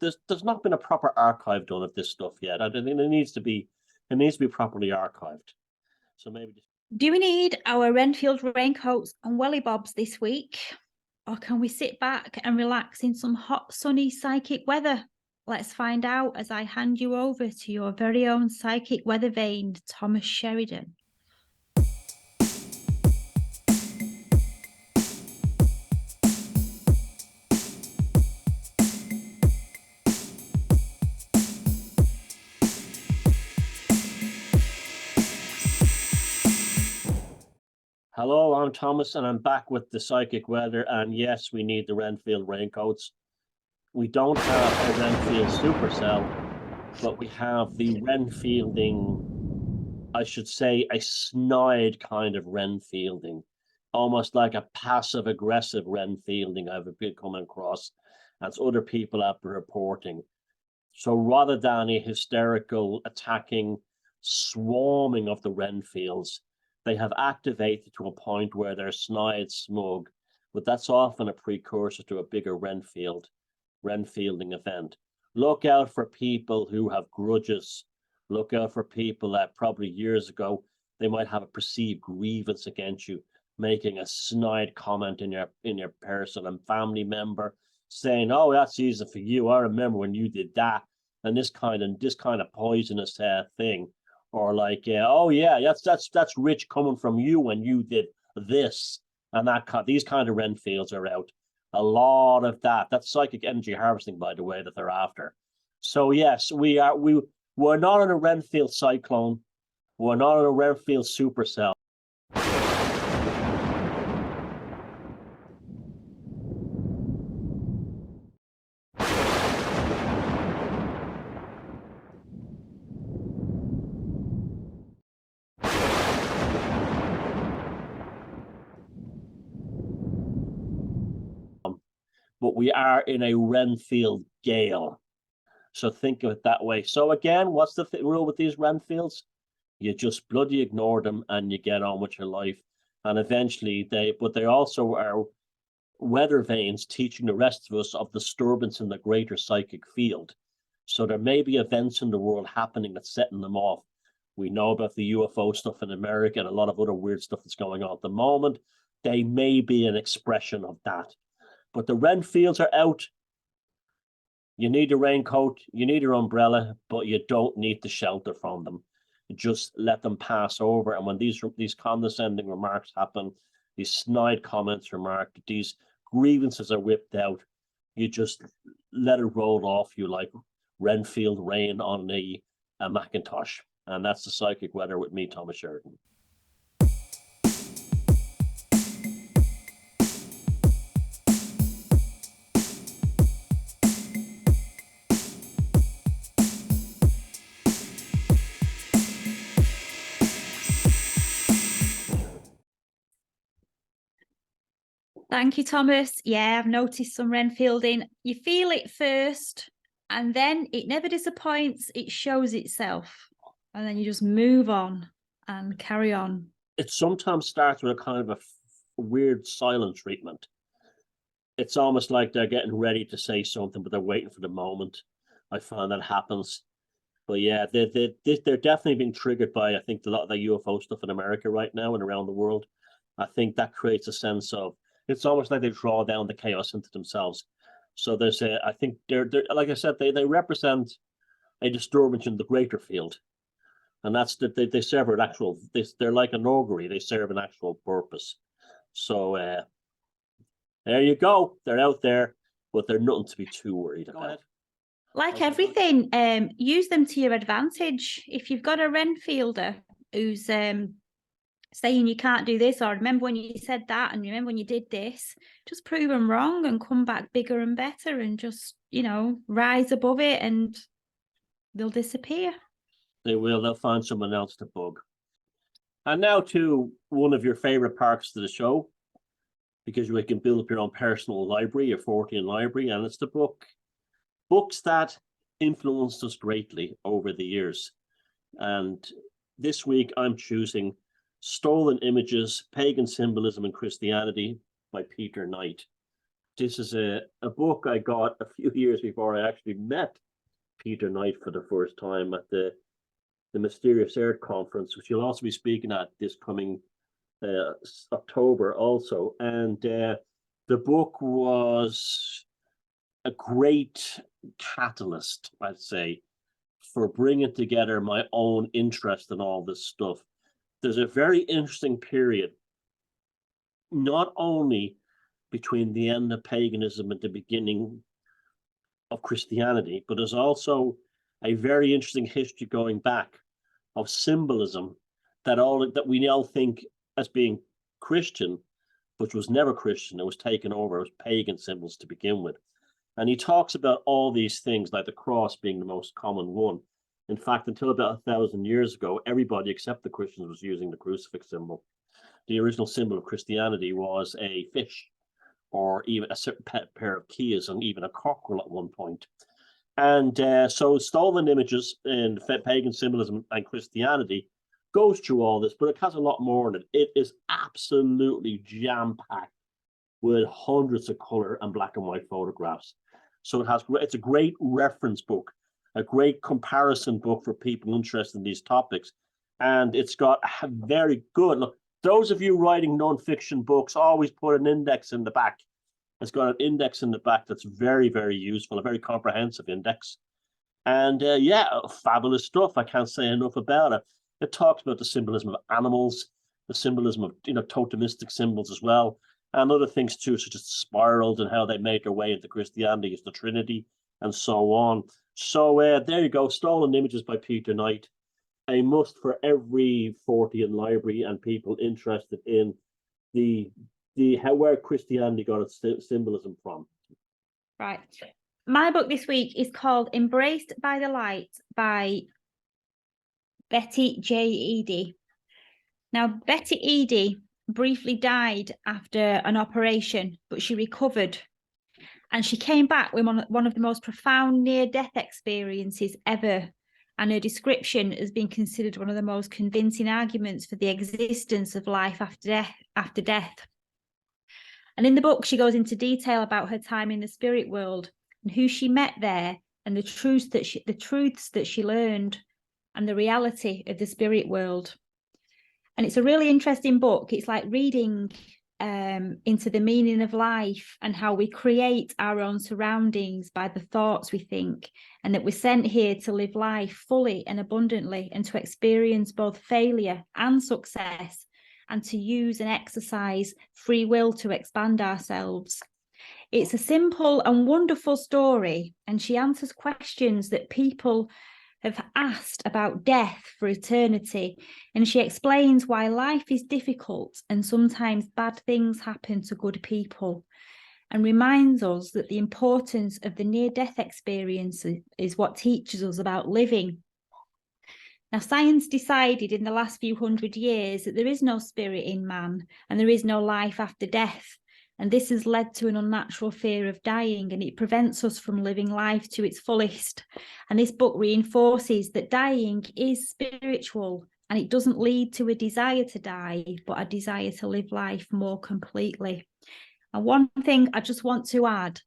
there's not been a proper archive done of this stuff yet. I think it needs to be properly archived. So maybe. Do we need our Renfield raincoats and welly bobs this week? Or can we sit back and relax in some hot, sunny psychic weather? Let's find out as I hand you over to your very own psychic weather vane, Thomas Sheridan. Hello, I'm Thomas, and I'm back with the psychic weather. And yes, we need the Renfield raincoats. We don't have a Renfield supercell, but we have the Renfielding I should say, a snide kind of Renfielding, almost like a passive aggressive Renfielding I've been coming across, as other people have been reporting. So rather than a hysterical attacking swarming of the Renfields, they have activated to a point where they're snide, smug, but that's often a precursor to a bigger Renfielding event. Look out for people who have grudges. Look out for people that probably years ago, they might have a perceived grievance against you, making a snide comment in your person and family member, saying, "Oh, that's easy for you. I remember when you did that," and this kind of poisonous thing, or like, "Oh yeah, that's rich coming from you when you did this," and these kind of Renfields are out. A lot of that. That's psychic energy harvesting, by the way, that they're after. So yes, we're not in a Renfield cyclone. We're not in a Renfield supercell. But we are in a Renfield gale. So think of it that way. So again, what's the rule with these Renfields? You just bloody ignore them and you get on with your life. And eventually they also are weather vanes teaching the rest of us of disturbance in the greater psychic field. So there may be events in the world happening that's setting them off. We know about the UFO stuff in America and a lot of other weird stuff that's going on at the moment. They may be an expression of that. But the Renfields are out. You need a raincoat, you need your umbrella, but you don't need the shelter from them. Just let them pass over. And when these condescending remarks happen, these snide comments remarked, these grievances are whipped out, you just let it roll off you like Renfield rain on a Macintosh. And that's the psychic weather with me, Thomas Sheridan. Thank you, Thomas. Yeah, I've noticed some Renfielding. You feel it first, and then it never disappoints. It shows itself. And then you just move on and carry on. It sometimes starts with a kind of a weird silent treatment. It's almost like they're getting ready to say something, but they're waiting for the moment. I find that happens. But yeah, they're definitely being triggered by, I think, a lot of the UFO stuff in America right now and around the world. I think that creates a sense of, it's almost like they draw down the chaos into themselves. So there's I think they're like I said, they represent a disturbance in the greater field. And that's that they serve an actual, they're like an augury, they serve an actual purpose. So there you go. They're out there, but they're nothing to be too worried about. Like everything, use them to your advantage. If you've got a Renfielder who's saying you can't do this, or remember when you said that, and remember when you did this, just prove them wrong and come back bigger and better, and just, rise above it, and they'll disappear. They will. They'll find someone else to bug. And now to one of your favorite parts of the show, because you can build up your own personal library, your Fortean library, and it's the books that influenced us greatly over the years. And this week I'm choosing Stolen Images, Pagan Symbolism and Christianity by Peter Knight. This is a book I got a few years before I actually met Peter Knight for the first time at the Mysterious Earth Conference, which you'll also be speaking at this coming October also. And the book was a great catalyst, I'd say, for bringing together my own interest in all this stuff. There's a very interesting period, not only between the end of paganism and the beginning of Christianity, but there's also a very interesting history going back of symbolism that we now think as being Christian, which was never Christian. It was taken over. It was pagan symbols to begin with. And he talks about all these things, like the cross being the most common one. In fact, until about 1,000 years ago, everybody except the Christians was using the crucifix symbol. The original symbol of Christianity was a fish, or even a certain pair of keys, and even a cockerel at one point. And so stolen images in pagan symbolism and Christianity goes through all this, but it has a lot more in it. It is absolutely jam-packed with hundreds of color and black and white photographs. So it's a great reference book, a great comparison book for people interested in these topics. And it's got a very good, look, those of you writing non-fiction books, always put an index in the back. It's got an index in the back that's very, very useful, a very comprehensive index. And yeah, fabulous stuff. I can't say enough about it. It talks about the symbolism of animals, the symbolism of, totemistic symbols as well, and other things too, such as spirals and how they made their way into Christianity, as the Trinity, and so on. So there you go, Stolen Images by Peter Knight. A must for every Fortean library and people interested in where Christianity got its symbolism from. Right. My book this week is called Embraced by the Light by Betty J. Eady. Now, Betty Eady briefly died after an operation, but she recovered. And she came back with one of the most profound near-death experiences ever. And her description has been considered one of the most convincing arguments for the existence of life after death. And in the book, she goes into detail about her time in the spirit world and who she met there, and the truths that she learned, and the reality of the spirit world. And it's a really interesting book. It's like reading into the meaning of life and how we create our own surroundings by the thoughts we think, and that we're sent here to live life fully and abundantly, and to experience both failure and success, and to use and exercise free will to expand ourselves. It's a simple and wonderful story, and she answers questions that people have asked about death for eternity, and she explains why life is difficult and sometimes bad things happen to good people, and reminds us that the importance of the near-death experience is what teaches us about living. Now, science decided in the last few hundred years that there is no spirit in man and there is no life after death. And this has led to an unnatural fear of dying, and it prevents us from living life to its fullest. And this book reinforces that dying is spiritual, and it doesn't lead to a desire to die, but a desire to live life more completely. And one thing I just want to add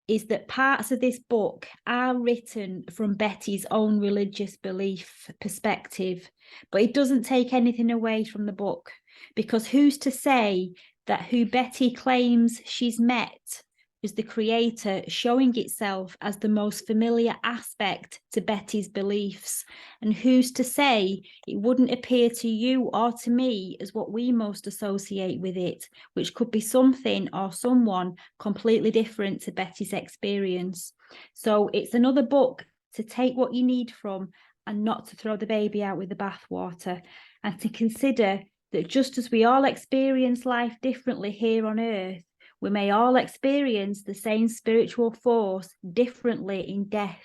is that parts of this book are written from Betty's own religious belief perspective, but it doesn't take anything away from the book, because who's to say that who Betty claims she's met is the creator showing itself as the most familiar aspect to Betty's beliefs? And who's to say it wouldn't appear to you or to me as what we most associate with it, which could be something or someone completely different to Betty's experience? So it's another book to take what you need from, and not to throw the baby out with the bathwater, and to consider that just as we all experience life differently here on earth, we may all experience the same spiritual force differently in death.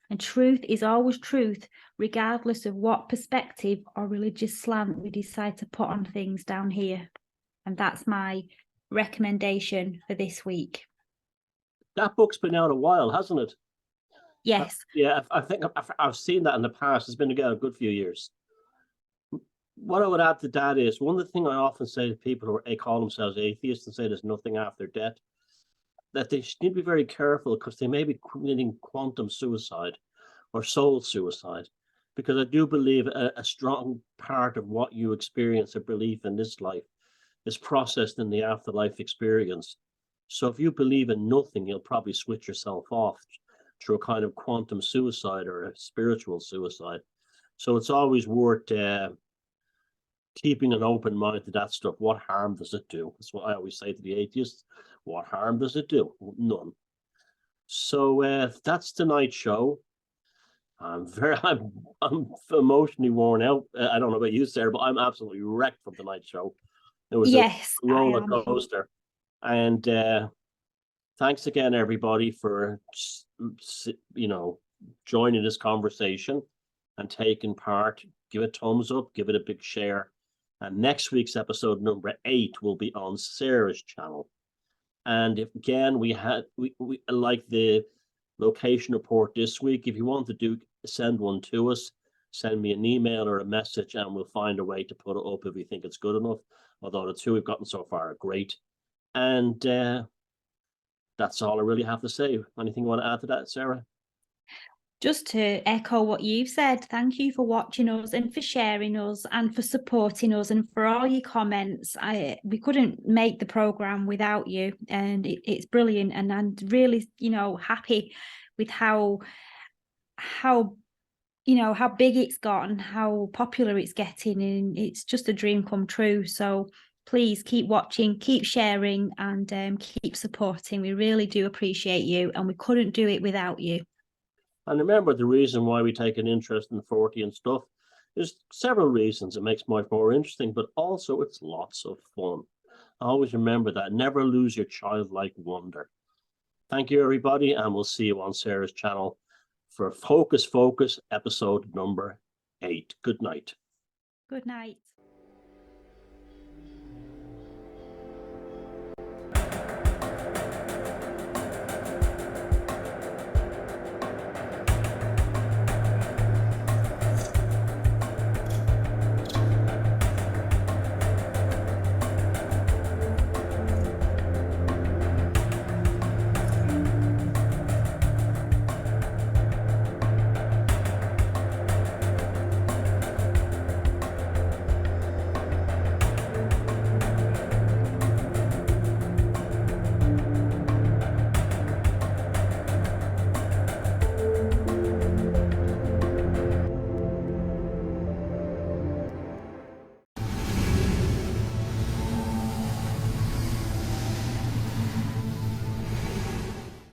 And truth is always truth, regardless of what perspective or religious slant we decide to put on things down here. And that's my recommendation for this week. That book's been out a while, hasn't it? Yes. Yeah, I think I've seen that in the past. It's been a good few years. What I would add to that is, one of the things I often say to people who call themselves atheists and say there's nothing after death, that they need to be very careful, because they may be committing quantum suicide or soul suicide, because I do believe a strong part of what you experience, a belief in this life, is processed in the afterlife experience. So if you believe in nothing, you'll probably switch yourself off through a kind of quantum suicide or a spiritual suicide. So it's always worth keeping an open mind to that stuff. What harm does it do? That's what I always say to the atheists. What harm does it do? None. So that's tonight's show. I'm emotionally worn out. I don't know about you, Sarah, but I'm absolutely wrecked from tonight's show. It was a roller coaster. And thanks again, everybody, for joining this conversation. and taken part, give it a thumbs up, give it a big share. And next week's episode number 8 will be on Sara's channel. And if, again, we like the location report this week. If you want to send one to us, send me an email or a message, and we'll find a way to put it up if we think it's good enough. Although the 2 we've gotten so far are great. And that's all I really have to say. Anything you want to add to that, Sara? Just to echo what you've said, thank you for watching us and for sharing us and for supporting us and for all your comments. We couldn't make the programme without you, and it's brilliant. And I'm really, happy with how big it's gotten, how popular it's getting, and it's just a dream come true. So please keep watching, keep sharing, and keep supporting. We really do appreciate you, and we couldn't do it without you. And remember, the reason why we take an interest in Fortean stuff is several reasons. It makes life more interesting, but also it's lots of fun. Always remember that. Never lose your childlike wonder. Thank you, everybody, and we'll see you on Sara's channel for Hocus Focus episode number 8. Good night. Good night.